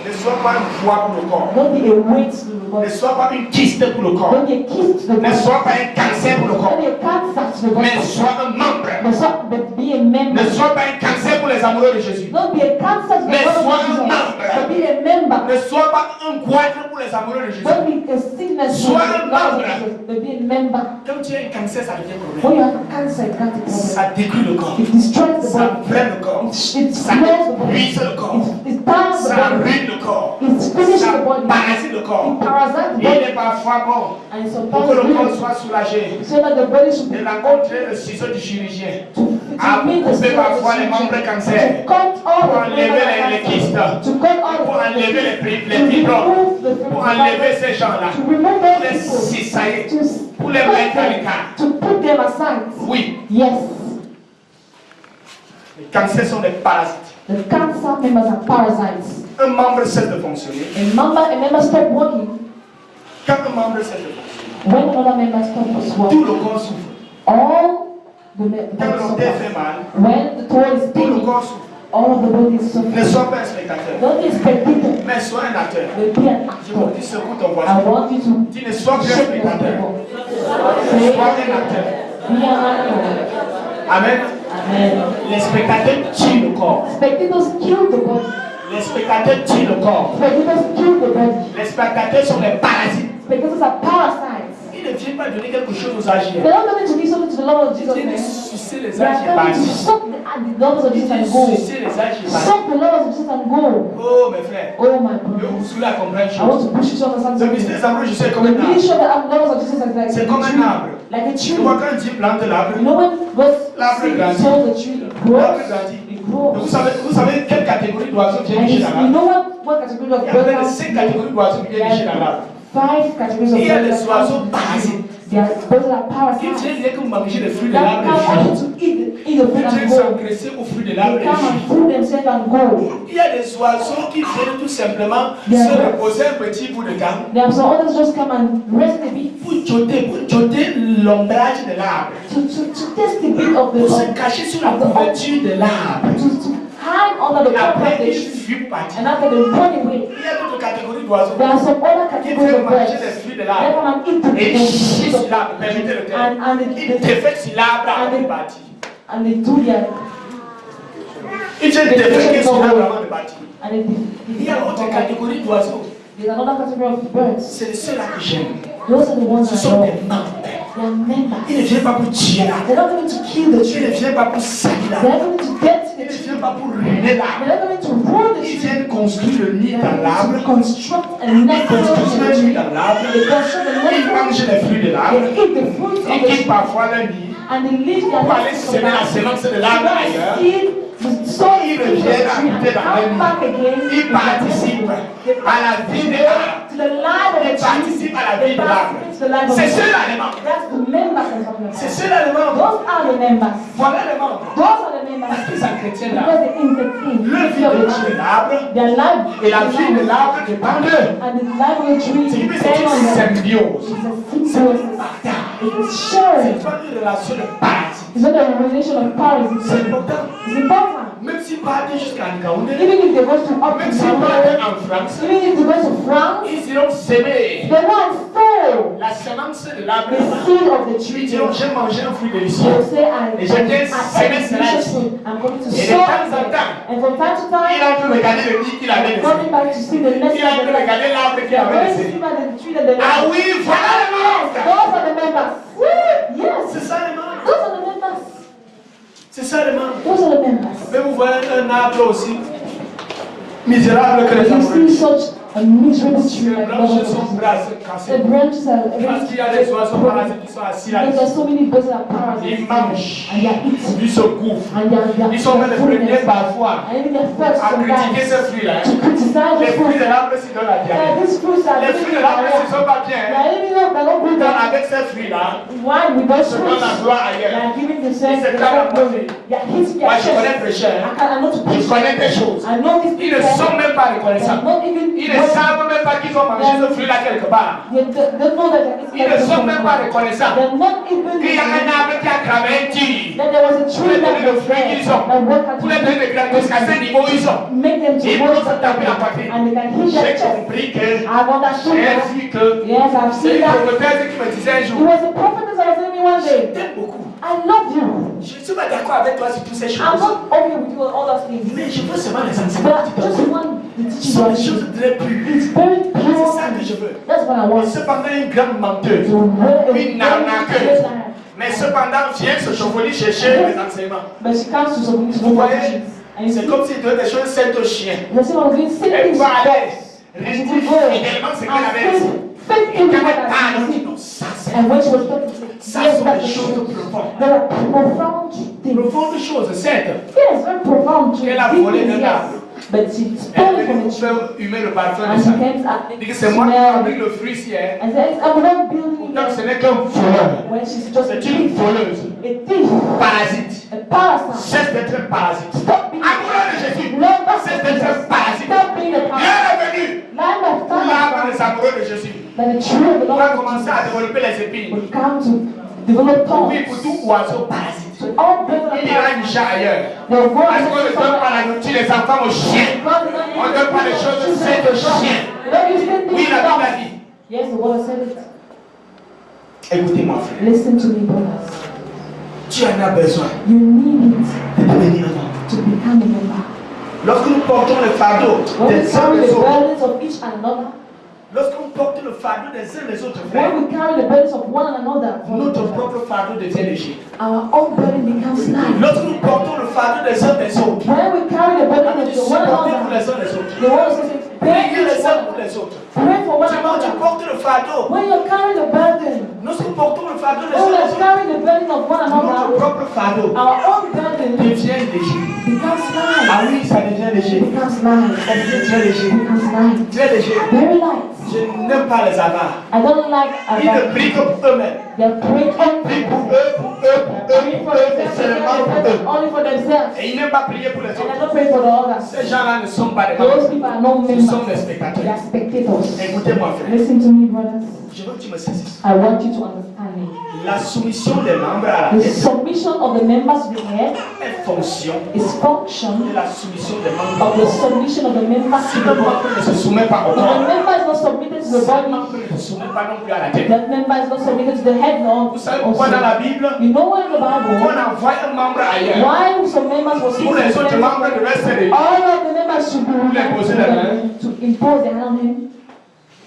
Ne sois pas une voix pour le corps. Don't be a weight to the Ne body. sois pas une kyste pour le corps. Don't be a kiss to the Ne body. sois pas un cancer pour le Don't corps. be a cancer to the Mais body. sois un membre. But be a member. Ne sois pas un cancer pour les amoureux de Jésus. Don't be a cancer to the Mais body sois of un Jesus. membre. But be a member. Ne sois pas un goitre pour les amoureux de Jésus. Don't be a sickness to Sois the un body of membre. Jesus. But be a member. Quand tu as un cancer, ça devient When problème. you have cancer, it becomes a problem. Ça détruit le corps. It destroys the Ça body. brûle le corps. It Ça kills the body. brise le corps. It powers the Ça body. ruine le corps. It finishes Ça the body. parasite le corps. It parasites the Il body. est parfois bon And pour que le corps sometimes soit soulagé so that the body should de be rencontrer le ciseau du chirurgien. to À meet the couper soul parfois of les the membres surgeon, cancers. to cut all Pour the enlever les kystes. to cut all Pour enlever les to fibromes. remove the Pour enlever ces gens-là. to remove Pour those les people, cisailler. to Pour les mettre à l'écart. to put them aside. Oui, Yes, les cancers sont des parasites. the cancer members are parasites. Un membre cesse de fonctionner. A member stop working Quand un membre cesse de fonctionner, when another member stops tout working. le corps souffre. All the members Quand l'orteil fait suffer. mal, When the toe is tout le paining, corps souffre. all of the body is Ne suffering. sois pas un spectateur, Don't be a spectator, mais sois un acteur. but be an Je vous actor. dis, secoue ton I voisin. want you to Dis, ne sois plus un shake the spectateur. people. Sois Say, un acteur. be an actor. Amen. Amen. Les spectateurs tuent le corps. Spectators kill the body. Les spectateurs tuent le corps. Spectators kill the body. Les spectateurs sont des parasites. Spectators are parasites. Ils ne viennent pas donner quelque chose aux âgés. They're not coming to give something to the Lord of Ils Jesus. viennent Man. sucer les They are âgés coming to bâtis. suck the lovers of Ils Jesus and viennent go. sucer les âgés bâtis. Suck the lovers of Jesus and go. Oh mes frères, Oh my je vais vous brother. saouler à comprendre une I want chose. to push you to understand Le something. mystère des amoureux, je sais comme The un arbre. really sure that I'm lovers of Jesus is like C'est a comme un tree. arbre. Like a Tu tree. vois quand Dieu plante l'arbre, You know when God L'arbre grandit. sows the tree, it grows. l'arbre grandit. It grows. Vous savez quelle catégorie d'oiseaux vient And nicher dans you l'arbre? know what category of Il y a près de birds 5 catégories d'oiseaux qui viennent nicher dans l'arbre. 5 categories of Il y a birds. des oiseaux parasites. There are birds that are Qui parasites. viennent rien que manger les fruits de That l'arbre come et only fuient. to eat the fruit Qui and viennent go. s'engraisser aux fruits de l'arbre They et come and fuient. fool themselves and go. Il y a des oiseaux qui viennent tout simplement Yeah. se reposer un petit bout de temps There are some others just come and rest a bit pour jotter l'ombrage de l'arbre, to test the bit of the pour se cacher sous la couverture de l'arbre. to hide under the Et cover of après, the ils tree. fuient partir. And after they run away, Il y a d'autres catégories d'oiseaux there are some other qui categories viennent of manger birds. les fruits de They l'arbre come and eat et ils chient the sur l'arbre, permettez le terme. and Ils défectent sur l'arbre avant de bâtir. and they do their Ils viennent défecter sur l'arbre avant de bâtir. and they Il y a autre catégorie d'oiseaux. There's another category of birds. C'est ceux-là que j'aime. Those are the ones Ce that sont know. des membres. They are members. Ils ne viennent pas pour tuer l'arbre. They're not going to kill the Ils tree. ne viennent pas pour salir They're l'arbre. not going to get Ils the ne tree. viennent pas pour ruiner l'arbre. They're not going to ruin the Ils tree. viennent construire le nid They're dans l'arbre. going to construct a Ils nest construisent in le the nid tree. dans l'arbre. They construct a Ils nest. mangent les fruits de l'arbre. They eat the fruits of Ils the quittent tree. parfois le nid And they leave their pour aller nest semer la semence de l'arbre ailleurs. Ils reviennent habiter dans le nid. back again. Ils participent à la vie de l'arbre. To the life of the Ils tree. participent à la vie They de l'arbre. participate to the life of C'est the tree. ceux-là les membres. That's the members I'm talking about. C'est ceux-là les membres. Those are the members. Voilà les membres. Those are the members. Parce qu'ils s'entretiennent là. Because they entertain. Le vie de l'arbre Their life et la vie de l'arbre dépend d'eux. and the life of the tree C'est depend on une them. symbiose. It's a C'est symbiosis. un partage. It is sharing. C'est pas une relation de parasite. It's not a relation of parasites. C'est important. It's important. Même s'ils partent jusqu'à Ngaoundé, Even if they go to up même to s'ils Ghana, partent en France, even if they go to France, ils iront s'aimer they won't sow la semence de l'arbre. the seed of the Ils tree. diront, j'ai mangé un fruit délicieux. They'll say, Et je viens s'aimer cela delicious ici. food. I'm going to Et de sow temps en it. temps, And from time to il time, a pu regarder le nid qu'il avait laissé. coming back to see the next Il a pu one. regarder l'arbre qu'il They're avait going to laissé. see by the tree that they Ah left. oui, voilà le Yes, monde. those are the members. Yes, C'est ça le monde. those are the members. C'est ça le monde. Those are the members. Mais vous voyez un arbre aussi misérable que les You amoureux. see such a miserable tree Les like branches Lord sont Jesus. bras The cassés. branches are Parce qu'il y a des oiseaux parasites qui sont assis là. because there's so many birds that are parasites Ils mangent. and they are eating Ils se gouffrent. and they are Ils sont même les premiers parfois and even their first à critiquer sometimes ces fruits-là. to criticize Les the fruits fruit. de l'arbre s'ils donnent la diarrhée. These fruits are Les fruits de l'arbre s'ils ne sont pas they bien. are even though they're not good Dans there. avec ces fruits-là, Why with those se donne la fruits gloire they ailleurs. are giving the Ils sense se tapent la moitié. they are hitting Moi, their je connais chest. prêcheur. I know to Je preach. connais des choses. I know these Ils ne people. sont même pas They're reconnaissables. not even Ils ne savent même pas qu'ils ont mangé ce fruit-là quelque part. they don't know that it's Ils ne sont même pas reconnaissables. they're not even Il y a un arbre qui a cramé un tigre. that there was a Pour les tree that donner le was fruit there qu'ils ont. that worked Pour les donner le grain jusqu'à ce niveau ils sont. make them to Ils work vont se taper la poitrine. and they can hit J'ai their chest. compris que I've understood j'ai that. vu que Yes, I've c'est seen une that. prophétesse qui me disait un It jour, was a prophetess that was telling me one je day, t'aime beaucoup. I love you. Je ne suis pas d'accord avec toi sur toutes ces I'm choses. not okay with you on all those things. Mais je veux seulement les enseignements But que tu just donnes. want the Ce teaching sont of des choses très pures. It's very C'est pure. ça que je veux. That's what I want. Et cependant, une grande menteuse. Une arnaqueuse. Mais cependant, vient se chevaucher chercher les enseignements. But she comes to some Vous voyez, c'est comme si tu donnais des choses saines au chien. the same of doing same Elle things va aller and rédiger she would go fidèlement ce qu'elle avait and dit. faith Et in quand what elle parle, I on dit see. non, ça c'est. And when she was talking, Ça yes, sont that's des the choses truth. profondes. There are profound things. Profondes choses, certes. Yes, very profound truths. Qu'elle a Deep volé things, d'un yes. arbre. But she Elle stole est it from venue the pour tree. faire humer le parfum de And ça. she came to Elle dit que c'est moi qui ai pris le fruit ici. Hein. and says, I'm not building Donc ce it. n'est qu'un voleur. When she's just a C'est une thief, voleuse. a thief, Parasite. a parasite. Cesse d'être un parasite. Stop being Amoureux de Jésus. Love of Cesse d'être un parasite. Stop being a Dieu parasite. est venu Lamb of pour l'arbre God. des amoureux de Jésus. That the tree of the On va Lord commencer à développer les épines. will come to develop thorns. Oui, pour tout oiseau parasite. So all birds of Il the ira du chat ailleurs. they'll go Parce and qu'on ne donne pas la nourriture des enfants aux chiens. On ne donne pas les choses saines aux chiens. Oui, la Bible a dit. Yes, the word said it. Écoutez-moi, frère. Listen to me, brothers. Tu en as besoin You need it de devenir un homme. to become a member. Lorsque nous portons le fardeau When we des uns carry des the autres, burdens of each and another, lorsqu'on porte le fardeau des uns des autres, frère, when we carry the burdens of one another, notre propre fardeau devient léger. our own burden becomes light. Lorsque nous portons le fardeau des uns des autres, When we carry the on burden dit of one supporter pour another, les uns les autres. the word says, bear Priez les each uns one. pour les autres. Pray for one Tu vois, tu another. portes le fardeau. When you carry the burden, Lorsque nous portons le fardeau des when uns we des autres, carry the burden of one notre another, propre fardeau our own burden devient léger. becomes light. Ah oui, ça devient léger. Becomes light. Ça devient très léger. Becomes light. Très léger. Very light. Je n'aime pas les avares. I don't like Ils ne about prient que pour eux-mêmes. they're praying Prie pour eux, pour eux, pour eux, praying pour for eux, et themselves, seulement pour eux. only for themselves. Et ils n'aiment pas prier pour les And I autres. don't pray for the others. Ces gens-là ne sont pas des Those membres. people are not Ils sont des members. They spectateurs. are spectators. Écoutez-moi, frère. Listen to me, brothers. Je veux que tu me saisisses. I want you to understand me. La soumission des membres à la The tête submission of the members to the head est fonction is function de la soumission des membres. of the submission of the members Si to le the body. membre ne se soumet pas au If the corps, member is not submitted to the le body, membre ne se soumet pas non plus à la tête. that member is not submitted to the head, no. Vous savez pourquoi dans Also, la Bible, you know why in the on Bible, envoie un membre ailleurs why some members were pour les autres membres de rester les all of the members should be Imposer la main. to impose their hand on him.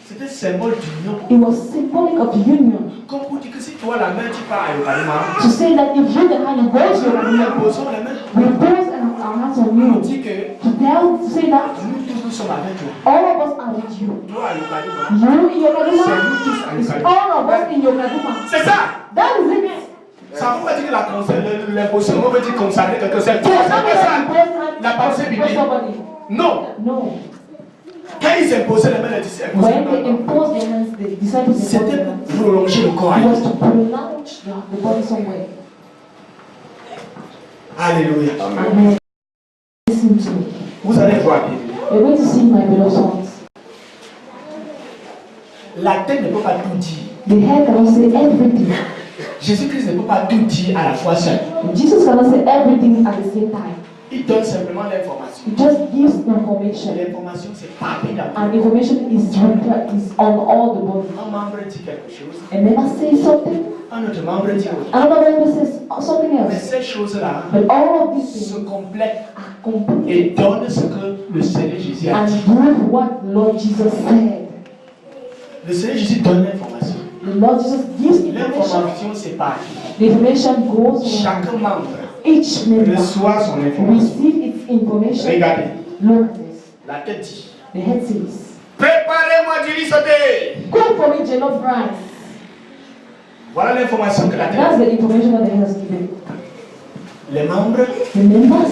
C'était symbole d'union. It was symbolic of union. Comme pour dire que si toi la main, tu pars à Yoruba, To say that if you the hand you go to your nous hand, imposons la main. we pose our hands on On you. dit que To say that nous tous nous sommes avec toi. all of us are with you. Toi à Yoruba, You in your c'est Kaduma, nous tous à it's Yoruba. all of us in your Kaduma. C'est ça. That is it. Ça ne veut pas dire que l'imposition veut dire consacrer quelque chose. C'est Yes, pas ça. La I'm pensée biblique. somebody. Non. No. Quand ils imposaient les mains, les disciples, When they imposed their hands, the disciples imposed c'était their pour hands. prolonger le corps. It was to prolong the body somewhere. Alléluia. Amen. Listen to me. Vous allez voir bien. You're going to see my beloved sons. La tête ne peut pas tout dire. The head cannot say everything. Jésus-Christ ne peut pas tout dire à la fois seul. Jesus cannot say everything at the same time. Il donne simplement l'information. He just gives information. L'information, c'est parmi dans And information is on all the body. un membre dit quelque chose, A member says something, un autre membre dit autre. another member says something Mais else. ces choses-là But all of these se things complètent are complete et donnent ce que le Seigneur Jésus a and dit. prove what the Lord Jesus said. Le Seigneur Jésus donne l'information. The Lord Jesus gives information. L'information, c'est pas The information goes on. chaque membre Each member reçoit son information. receive its information. Regardez, Look at this. la tête dit, The head says, prépare Préparez-moi du riz sauté. Cook for me jollof rice. Voilà l'information que la terre. That's the information that he has given. Les membres, The members,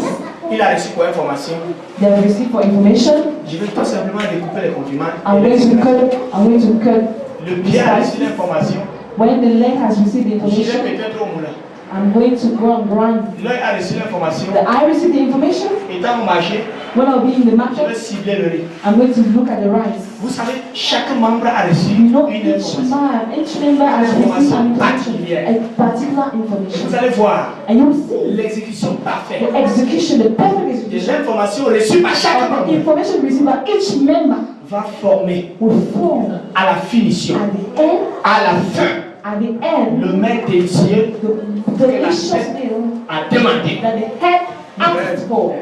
il a reçu pour information. they have received for information. Je vais tout simplement découper les compliments. I'm going to cut. Le pied a reçu l'information. When the leg has received the J'irai information, peut-être au moulin. I'm going to go and grind. L'œil a reçu l'information. The eye received the information. Étant au marché, When I'll be in the je vais market, cibler le riz. I'm going to look at the rice. Vous savez, chaque membre a reçu You know, une each information. member has received an information, particulière. a particular Vous information. allez voir And you will see l'exécution parfaite the execution, the perfect des execution informations reçues par chaque of the membre information received by each member va former will form à la finition, at the end, à la fin, at the end, le maître des cieux the delicious meal a demandé. that the head asked for.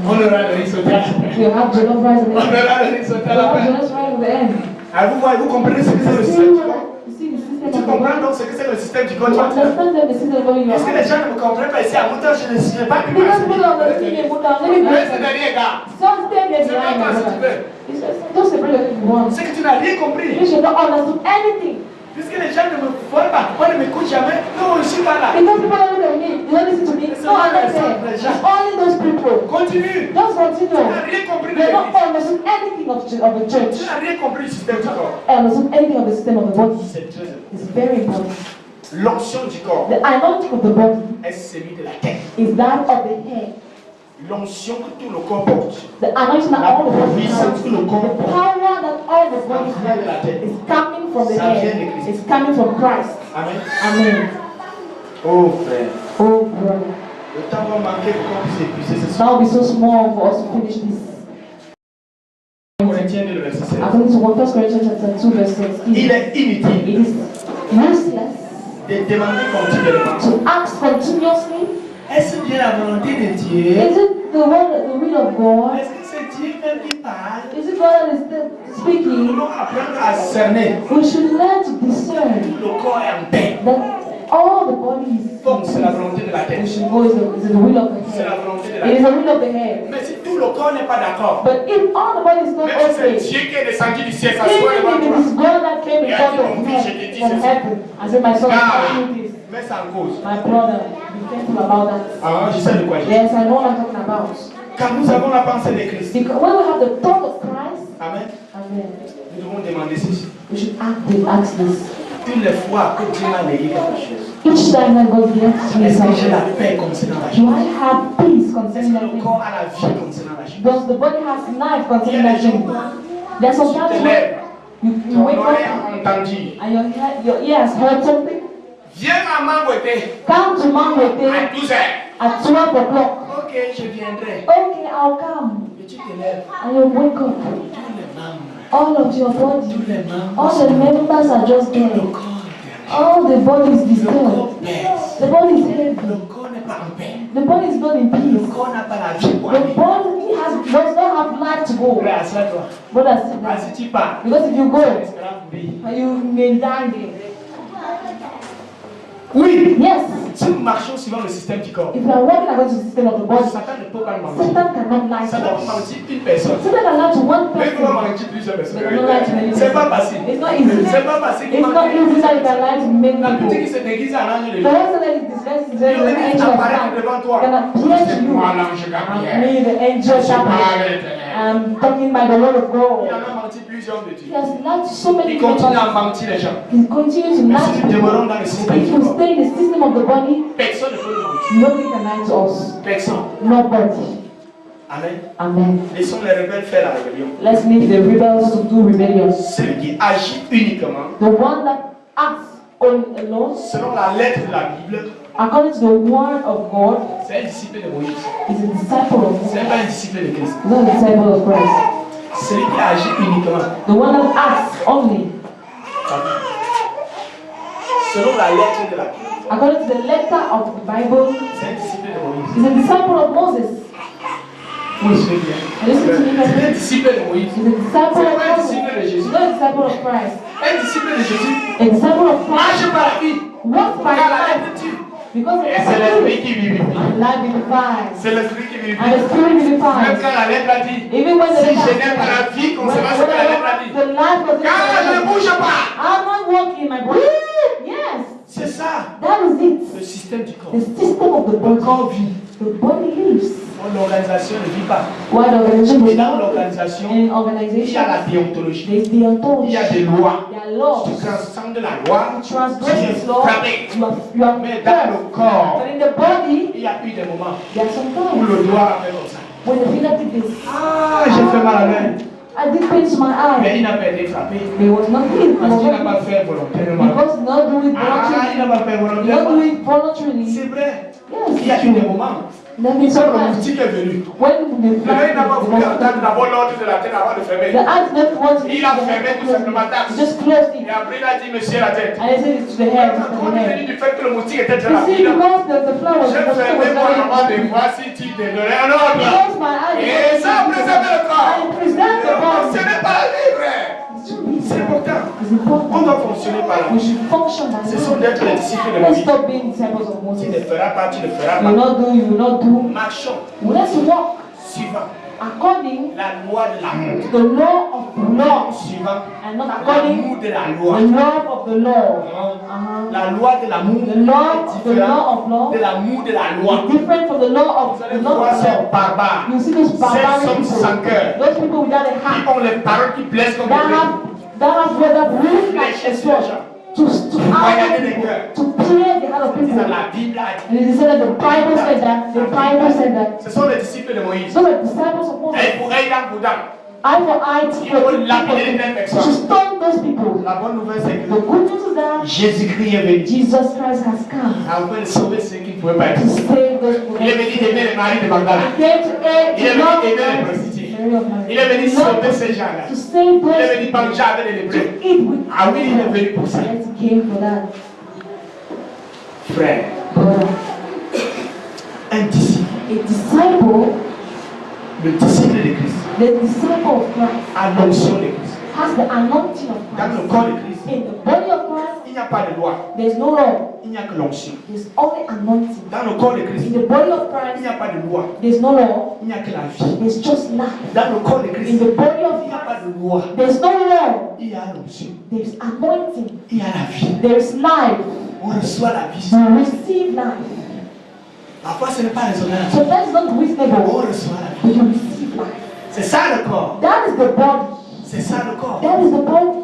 On aura le riz sauté. We'll have jollof rice at On the end. aura le riz sauté à We'll la have fin. jollof rice at the end. Ah, vous voyez, vous comprenez ce que c'est le See système du what- corps? you see the system Tu of the comprends body? donc ce que c'est le système du corps? You understand that the system of the body? Est-ce que les gens ne me comprennent pas ici à Mouton? Je ne sais pas plus. Because people don't understand it, put down. Let me Laisse break le it. dernier gars. Something is C'est pas lying toi si tu around. veux. It's just separate what you want. C'est que tu n'as rien compris. You should not understand anything. Puisque les gens ne me voient pas, on ne m'écoute jamais. Non, je ne suis pas là. Because people don't look at me, they don't listen to me. No, I'm not there. It's only those people. Continue. Just Tu n'as continue. rien compris de They don't l'église. understand anything of the church. Tu n'as rien compris du système du corps. Understand anything of the system of the body. C'est très important. It's very important. L'onction du corps The anointing of the body est celui de la tête. is that of the head. L'onction que tout le corps porte. The anointing that all the body puissance has. que le corps The porte. power that all the body Ça vient de la has tête. is coming from the Ça vient de head. Christ. It's coming from Christ. Amen. Amen. Oh frère, Oh, brother. le temps va manquer pour qu'on puisse épuiser ce soir. That will be so small for us to finish this. Corinthiens 2, le verset 16. According to 1 Corinthians chapter 2, verse 16. Il est inutile It is useless de demander continuellement. to ask continuously, Est-ce bien la volonté de Dieu? is it the will of God? Est-ce que c'est Dieu même qui parle? Is it God that is still Nous speaking? devons apprendre à cerner. We should learn to discern Le corps est en paix. that all the body is. Donc c'est la volonté de la We tête. should go is the will of the C'est la head. volonté de It la is tête. the will of the head. Mais si tout le corps n'est pas d'accord, But if all the body is not même si c'est okay, Dieu qui est descendu du ciel, ça soit even devant if it toi, is God that came in front of from heaven, I said, my son, do this. mets ça en cause. My brother, be careful about that. Ah, je sais de quoi je dis. Yes, I know what I'm talking about. Car nous avons la pensée de Christ. Because when we have the thought of Christ, Amen. amen, Nous devons demander ceci. we should ask this. Toutes les fois que Dieu m'a légué quelque chose, Each time that God gives me est-ce que j'ai something, la paix concernant la do chose? I have peace Est-ce concerning que that le thing? corps a la vie concernant la chose? Does the body have life Il y concerning a that des jours thing? There's où tu sometimes te when lèves, you ton wake oreille a up entendu. and your ear has heard something. Viens à Mangouété Come to à Mangwete 12 heures. at 12 o'clock. Ok, je viendrai. Okay, I'll come. Et tu te lèves. And you wake up. Tous les membres, All of your body, tous les membres, all the members are just there. le corps est All the body is le corps disturbed. pèse. The body is heavy. Le corps n'est pas en paix. The body is not in Le peace. corps n'a pas la vie pour The aller. body does not have life to go. Frère, assois-toi. Brother, sit Ah, down. si tu pars, Because if you go, tu seras oublié. you may die there. Oui, Yes, si nous marchons suivant le système du corps, if you are walking according to the system of the body, Satan ne peut pas nous mentir. Satan cannot lie to Satan peut us. mentir une personne. Satan can lie to one Mais il peut person. mentir plusieurs personnes. But cannot lie to many C'est pas people. facile. It's not easy. C'est pas facile. It's not easy that you can lie to many La petite qui people. se déguise en ange de The Dieu. one that is disguised is Il very aurait the dit angel of apparaître God. devant toi. Can appear to C'est you. moi l'ange And Gabriel. me, the angel Je parle Gabriel. l'éternel. I'm talking by the word of Il God. en a menti plusieurs de He Dieu. has lied to so many Il people. continue à mentir les gens. He continues to Mais lie si to nous demeurons people. dans le If système du we corps, stay in the system of the body, personne ne peut nous mentir. nobody can lie to us. Personne. Nobody. Amen. Amen. Laissons les rebelles faire la rébellion. Let's leave the rebels to do rebellion. Celui qui agit uniquement The one that acts on alone, selon la lettre de la Bible, according to the word of God, c'est un disciple de Moïse. is a disciple of Ce n'est God. pas un disciple de Christ. Not a disciple of Christ. Celui qui agit uniquement The one that acts only selon la lettre de la Bible, according to the letter of the Bible c'est un disciple de Moïse. is a disciple of Moses. Oui, je vais bien. Listen to me, my C'est un friend. disciple de Moïse. He's a disciple of C'est pas un Moses. disciple de He's Jésus. not a disciple of Christ. Un disciple de Jésus A disciple of Christ marche par la vie walks by car la life lettre tue. Because Et c'est l'esprit qui vivifie. and life vivifies. C'est l'esprit qui vivifie. And the spirit Même vivifies. quand la lettre a dit, Even when the si letter je n'ai pas la says, vie concernant ce que la lettre a dit, the life of the car je ne bouge pas. I'm not walking in my body. Yes, C'est ça, that is le it. système du corps. The system of the Le body. corps vit. The body lives. L'organisation ne vit pas. Why the organization Et is dans not? l'organisation, In il y a organization, la déontologie. there is the Il y a authority. des lois. There are laws. Tu transcendes la loi. You transgress Tu this es law. frappé. You are Mais dans le corps, But in the body, il y a eu des moments there are some où times le doigt a fait comme ça. when the finger did this. Ah, j'ai fait mal à l'œil. I did pain to my Mais eye. il n'a pas été frappé. There was nothing. Parce qu'il n'a pas fait volontairement. Because he not do it Ah, il n'a voluntarily. pas fait He not do volontairement. it voluntarily. C'est vrai. Yes. Il y a eu des moments Then it's quand le sometimes moustique est venu. when L'œil n'a pas voulu entendre d'abord l'ordre de la tête avant de the fermer. eyes never want to Il a fermé tout simplement He taxe. just closed it. Et après il a dit monsieur la tête. And he said it to the head. To the Compte tenu head. du fait que le moustique était très You see, rapide, because the flower was j'ai fermé moi avant de voir si tu te donnais un ordre. close my eyes. Et ça a préservé le corps. And present the body. Ce n'est pas la vie, frère. C'est important. It's On important. doit fonctionner par la We vie. should function by Ce sont love. d'être les disciples de Let's Moïse. stop being disciples of Tu Moses. ne feras pas, tu ne feras You will pas. not do, you will not do. Marchons We have to walk suivant according la loi de l'amour. to the law of the law Suivant and not according l'amour de la to loi. the law of the law. Uh-huh. La loi de l'amour The law, est the law différente of law de l'amour de la loi. is different from the law of Vous the allez law voir of ces law. barbares, You see those ces barbaric hommes sans people, cœur, those people without a qui heart, ont les paroles qui blessent comme des flèches. that have whether blue like a sword to clear the heart of Ils disent people. la Bible a dit. And they said that the Bible said that. The Bible said that. Ce sont les disciples de Moïse. So the disciples of Moses, Et pour œil, dent pour dent. eye for eye, Il teeth faut for teeth, lapider les mêmes to personnes. stone those people. La bonne nouvelle, c'est The que good news is that Jésus-Christ est venu Jesus Christ has come afin de sauver ceux qui ne pouvaient pas être to sauvés. save those who Il est venu aimer les maris de Magdala. He came to aid, Il est to venu love aimer les Mary prostituées. of Magdala. Il est venu Love sauver us, ces gens-là. to save Il est those venu manger avec les lépreux. to eat with. Ah oui, il est venu pour ça. Yes, he came for that. Frère, But un disciple, a disciple, le disciple de Christ, the disciple of Christ, a l'onction de Christ. has the anointing of Dans le Christ. corps de Christ, In the body of Christ, il n'y a pas de loi, there's no law, il n'y a que l'onction. there's only anointing. Dans le corps de Christ, In the body of il Christ, n'y a pas de loi, there's no law, il n'y a que la vie. there's just life. Dans le corps de In Christ, the body of il n'y a pas Christ, de loi, there's no law, il y a l'onction, there's anointing, il y a la vie. there's life. On reçoit la vie. You receive life. Parfois, ce n'est pas raisonnable. So that's not On reasonable, reçoit la vie. but you receive life. C'est ça le corps. That is the body. C'est ça le corps. That is the body.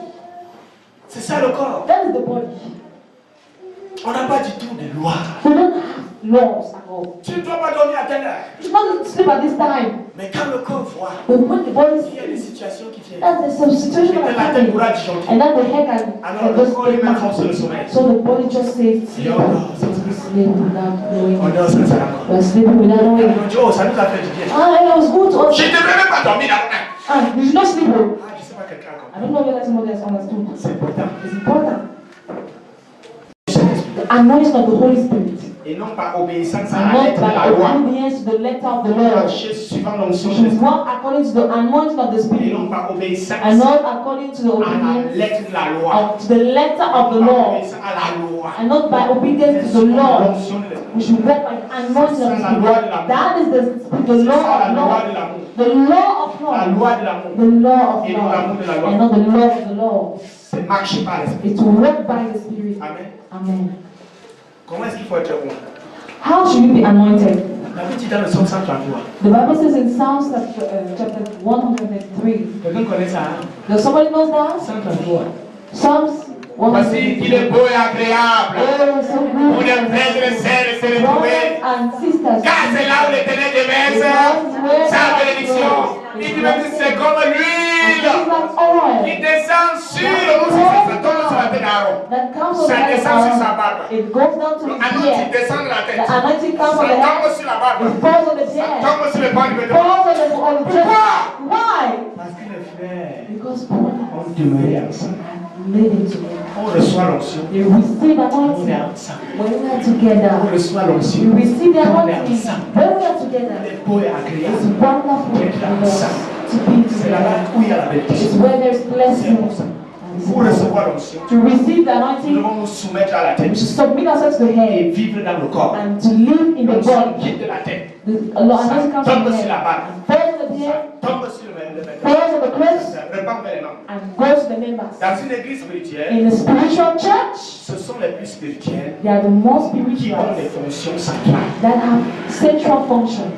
C'est ça le corps. That is the body. On n'a pas du tout de loi. We don't have laws at all. Tu ne dois pas dormir à telle heure. You should not sleep at this time. Mais quand le corps voit, But when the body il y a des sleeps, situations qui viennent. that's the situation Et that la tête happens. pourra disjoncter. And then the head can Alors le just corps take lui-même back. force le sommeil. So the body just says, Et on dort sans se réveiller. sleep without knowing. On dort sans se rendre compte. We're sleeping without Et knowing. on dit, oh, ça nous a fait du bien. Ah, it was good to us. Je ne devrais même pas dormir là. Ah, you should not sleep. Oh. Ah, je ne sais pas quelqu'un a compris. I don't know whether somebody has understood. C'est important. It's important. The anointing of the Holy Spirit. Et non par obéissance à And la not lettre de la by loi. obedience to the letter of the On law. marcher suivant l'onction You de should l'Esprit. walk according to the anointing of the Et Spirit. non par obéissance And not according to the à la obedience lettre de la loi. of to the letter of the Par law. obéissance à la loi. And not by obedience to the Suivant law. l'onction de l'Esprit. We should walk by the anointing of the C'est la loi de Spirit. l'amour. That is the C'est law ça la of loi law. de l'amour. The law of La law. loi de l'amour. The law of Et non l'amour law. de la loi. And not the law of the law. C'est marcher par l'Esprit. It's to walk by the Spirit. Amen. Amen. Comment est-ce qu'il faut être bon? How should you be anointed? La Bible dit dans le psaume 133. The Bible says in Psalms chapter 103. Quelqu'un connaît ça? Hein? Does somebody know that? 133. Psalms Voici qu'il est 103. beau et agréable Oh, so pour good. les frères et les sœurs de se Brothers retrouver. and sisters. Car c'est là où l'Éternel déverse sa bénédiction. Il dit même que c'est comme It's l'huile like oil qui descend sur le mousse. Ça tombe sur la tête d'Aaron. that comes on Ça the descend sur sa head. barbe. It goes down to Le his anointing beard. descend de la The tête. anointing comes Ça on the head. tombe sur la barbe. It falls on the Ça beard. tombe sur le pan du vêtement. Falls on the chest. Why? Parce que les frères Because brothers ont demeuré ensemble. are living together. On reçoit l'onction. They receive On est anointing ensemble. when we are On together. reçoit We l'onction. receive the On est anointing ensemble. when we are together. Il est beau et It's agréable. wonderful to be C'est là-bas together. où il y a la bénédiction. It's where there's C'est blessing. pour ça. And Pour recevoir l'onction, To receive the nous anointing, devons nous soumettre à la we tête should submit ourselves to the et head vivre dans le corps. and to live in the L'onction body. quitte de la tête, The anointing comes from tombe the sur la head, barbe, falls on the ça head, tombe sur le vêtement, falls on the clothes, ça répand vers les membres. and goes to the members. Dans une église spirituelle, In the spiritual church, ce sont les plus spirituels they are the most qui ont spiritual des fonctions centrales. that have central functions.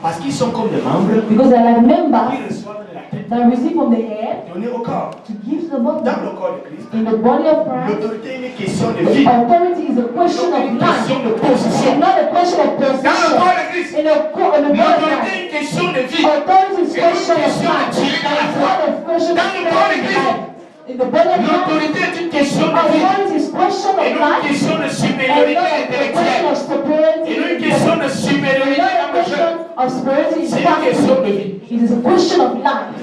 Parce qu'ils sont comme des membres Because they are like qui members reçoivent de la tête that receive from the head donnée au corps. to give to the body. Dans le corps de Christ, In the body of Christ, l'autorité est une question de vie, authority is a question of une life. question de position. It's not a question of Dans le position. corps de Christ, In the body of l'autorité Christ, est une question de vie. authority is a C'est question une of question de life. tirer dans la It's foi. not a question of Dans le corps de Christ, life. In the body of Christ, l'autorité est une question de vie. authority is a question Et of non une life. question de And supériorité not a question intellectuelle. of superiority. Et non une question de It's supériorité not a amateur. question of superiority in C'est une question practice. de vie. It is a question of life.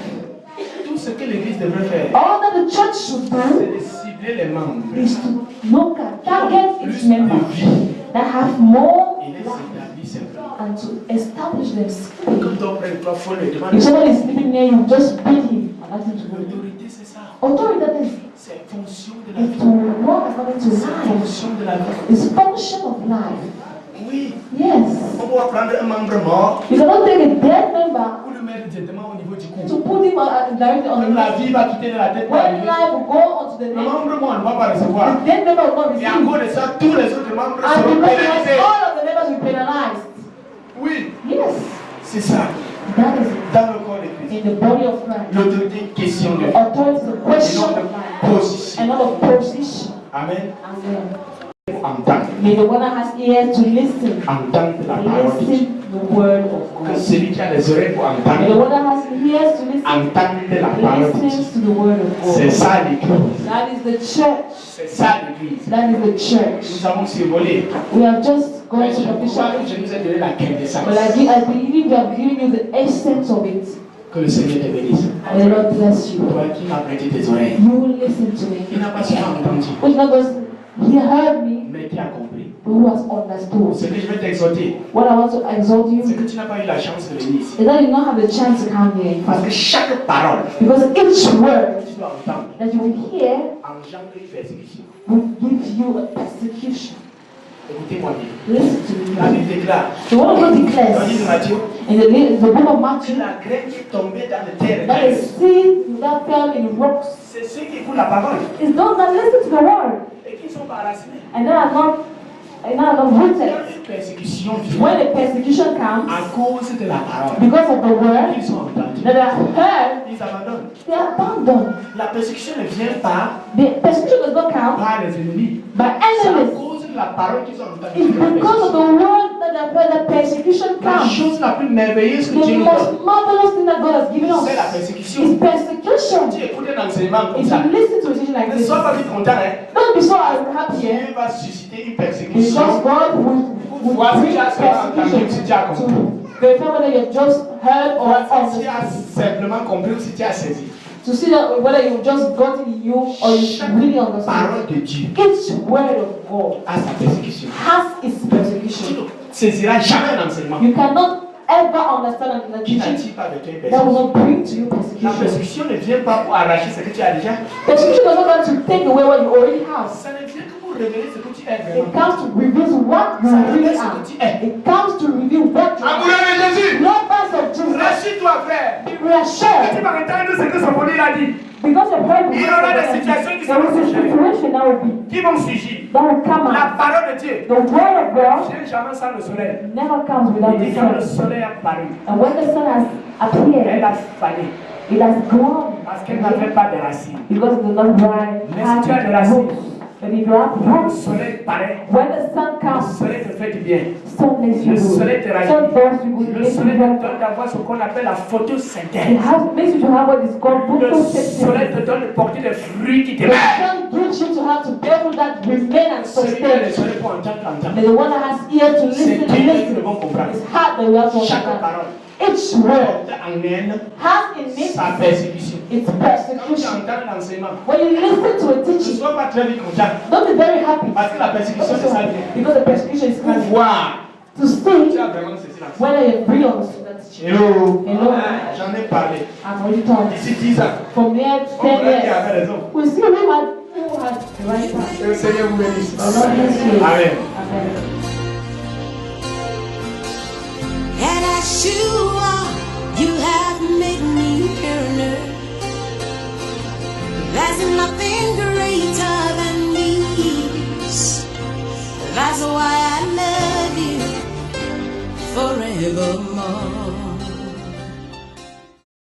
Tout ce que l'Église devrait faire, All that the church should c'est do de cibler les membres is to look at, target plus its de members vie that have more et les établir simplement. and to establish them. Quand on prend toi, il faut le If demander. someone is sleeping near you, just beat him and ask him to go. L'autorité, c'est ça. Authority that C'est fonction de la is vie. to walk according to C'est life. fonction de la vie. It's function of life. Oui. Yes. On doit prendre un membre mort You cannot take a dead member pour le mettre directement au niveau du cou. to put him directly on the Quand la life. vie va quitter de la tête pour When arriver, life will go onto the le neck, membre mort ne va pas recevoir. the dead member will not Et à receive. cause de ça, tous les autres membres And seront because pénalisés. all of the members will be penalized. Oui, Yes. c'est ça. That is it. Dans le corps de Christ, In the body of Christ. l'autorité est une question de vie Authority is a et question non of de life. position. And not of position. Amen. Amen. Pour entendre. May the one that has ears to listen, Entendre la parole de Dieu. listen to the word of Que God. celui qui a les oreilles pour May the entendre, one that has ears to listen, entendre la parole de Dieu. listens to the word of C'est God. ça l'église. That is the church. C'est ça l'église. That is the church. Nous avons survolé. We have just gone Mais to je the crois que official. je nous ai donné la quintessence. But I believe we have given you the essence of it. Que le Seigneur te bénisse. And the Lord bless you. Toi qui m'as prêté tes oreilles. You will listen to Il me. n'a pas seulement entendu, Which not just he heard me, mais qui a compris. but who has understood. Ce que je vais t'exhorter, What I want to exhort you c'est que tu n'as pas eu la chance de venir ici. is that you not have the chance to come here. Parce que chaque parole Because each word que tu dois entendre that you will hear engendre une persécution. will give you a persecution. Écoutez-moi bien. Listen to La me. Bible déclare, The word of God dans le livre declares de Matthieu, in the book of Matthew que la graine qui est tombée dans le terre, that the seed that fell in rocks c'est ceux qui écoutent la parole is those that listen to the word et qui sont enracinés. and that are not rooted. Quand une persécution vient When the persecution comes à cause de la parole, because of the word ils sont entendus, that are heard, ils abandonnent. they are abandoned. La persécution ne vient pas The persecution does not come par les ennemis. by C'est à enemies. cause de la parole qu'ils ont entendue. It's because of the word that the persecution La comes. chose la plus merveilleuse que The Dieu nous donne, most marvelous thing that God has given us c'est la persécution. is persecution. Tu écoutes un enseignement comme If ça, you listen to a teaching like ne this, sois pas vite content, hein. don't be so happy here. Dieu va susciter une Because persécution God will voir si bring tu as seulement entendu, si tu as persecution compris. to verify whether you have just heard or Voir si tu as understood. simplement compris ou si tu as saisi. To see that whether you just got it in you or you really understood. Parole de Dieu Each word of God a sa persécution. has its Tu persecution. ne saisiras jamais un enseignement You cannot ever understand a qui teaching n'attire pas avec toi une that will persécution. not bring to you La persecution. persécution ne vient pas pour arracher ce que tu as déjà. Persecution does not come to take away what you already have. Ça ne vient que pour révéler ce que tu es It vraiment. comes to reveal what you Ça really révèle ce are. que tu es. It comes to reveal what you are. Amoureux de Jésus, Lovers of Jesus, rassure-toi, frère. we are Tu sure vas entendre ce que Sophronie a dit. because you've heard the Il y word aura of des God, situations qui there seront is a suggérées, situation that will be qui vont surgir. that will come La out. parole de Dieu The word of God ne vient jamais sans le soleil. never comes without Il the dit quand le sun. soleil a paru, And when the sun has appeared, elle a fané it has grown parce qu'elle n'avait pas de racines. because it does not dry Mais si tu as de have racines, roots. But if you have quand le roots, soleil paraît, when the sun le comes, soleil te fait du bien. sun makes you Le good. soleil te Sun rajeunit. burns you good. Le Makes you soleil te better. donne d'avoir ce qu'on appelle la It photosynthèse. makes you to have what is called Le photosynthesis. soleil te donne de porter des fruits qui te The mènent. sun gives you to have to bear fruit that remain and Celui qui a le sustain. soleil pour entendre, entendre. But the one that has ear to C'est listen, Dieu qui listen. le vont comprendre. It's hard that we have to Chaque understand. parole Each word porte en elle has in it sa persécution. its Quand tu persecution. entends l'enseignement, When you listen to a ne teaching, sois pas très vite content. don't be very happy Parce que la persécution, c'est ça. because the persecution is Pour coming. voir to see Tu as vraiment ceci là. whether you're free or not. Hello. Hello. J'en ai parlé. I've already told you. D'ici 10 ans. From here to On 10 verra qui years, avait raison. we see who has the right path. Que le Seigneur vous bénisse. The Lord bless you. Amen. Amen. And as you are, you have made me yearner. There's nothing greater than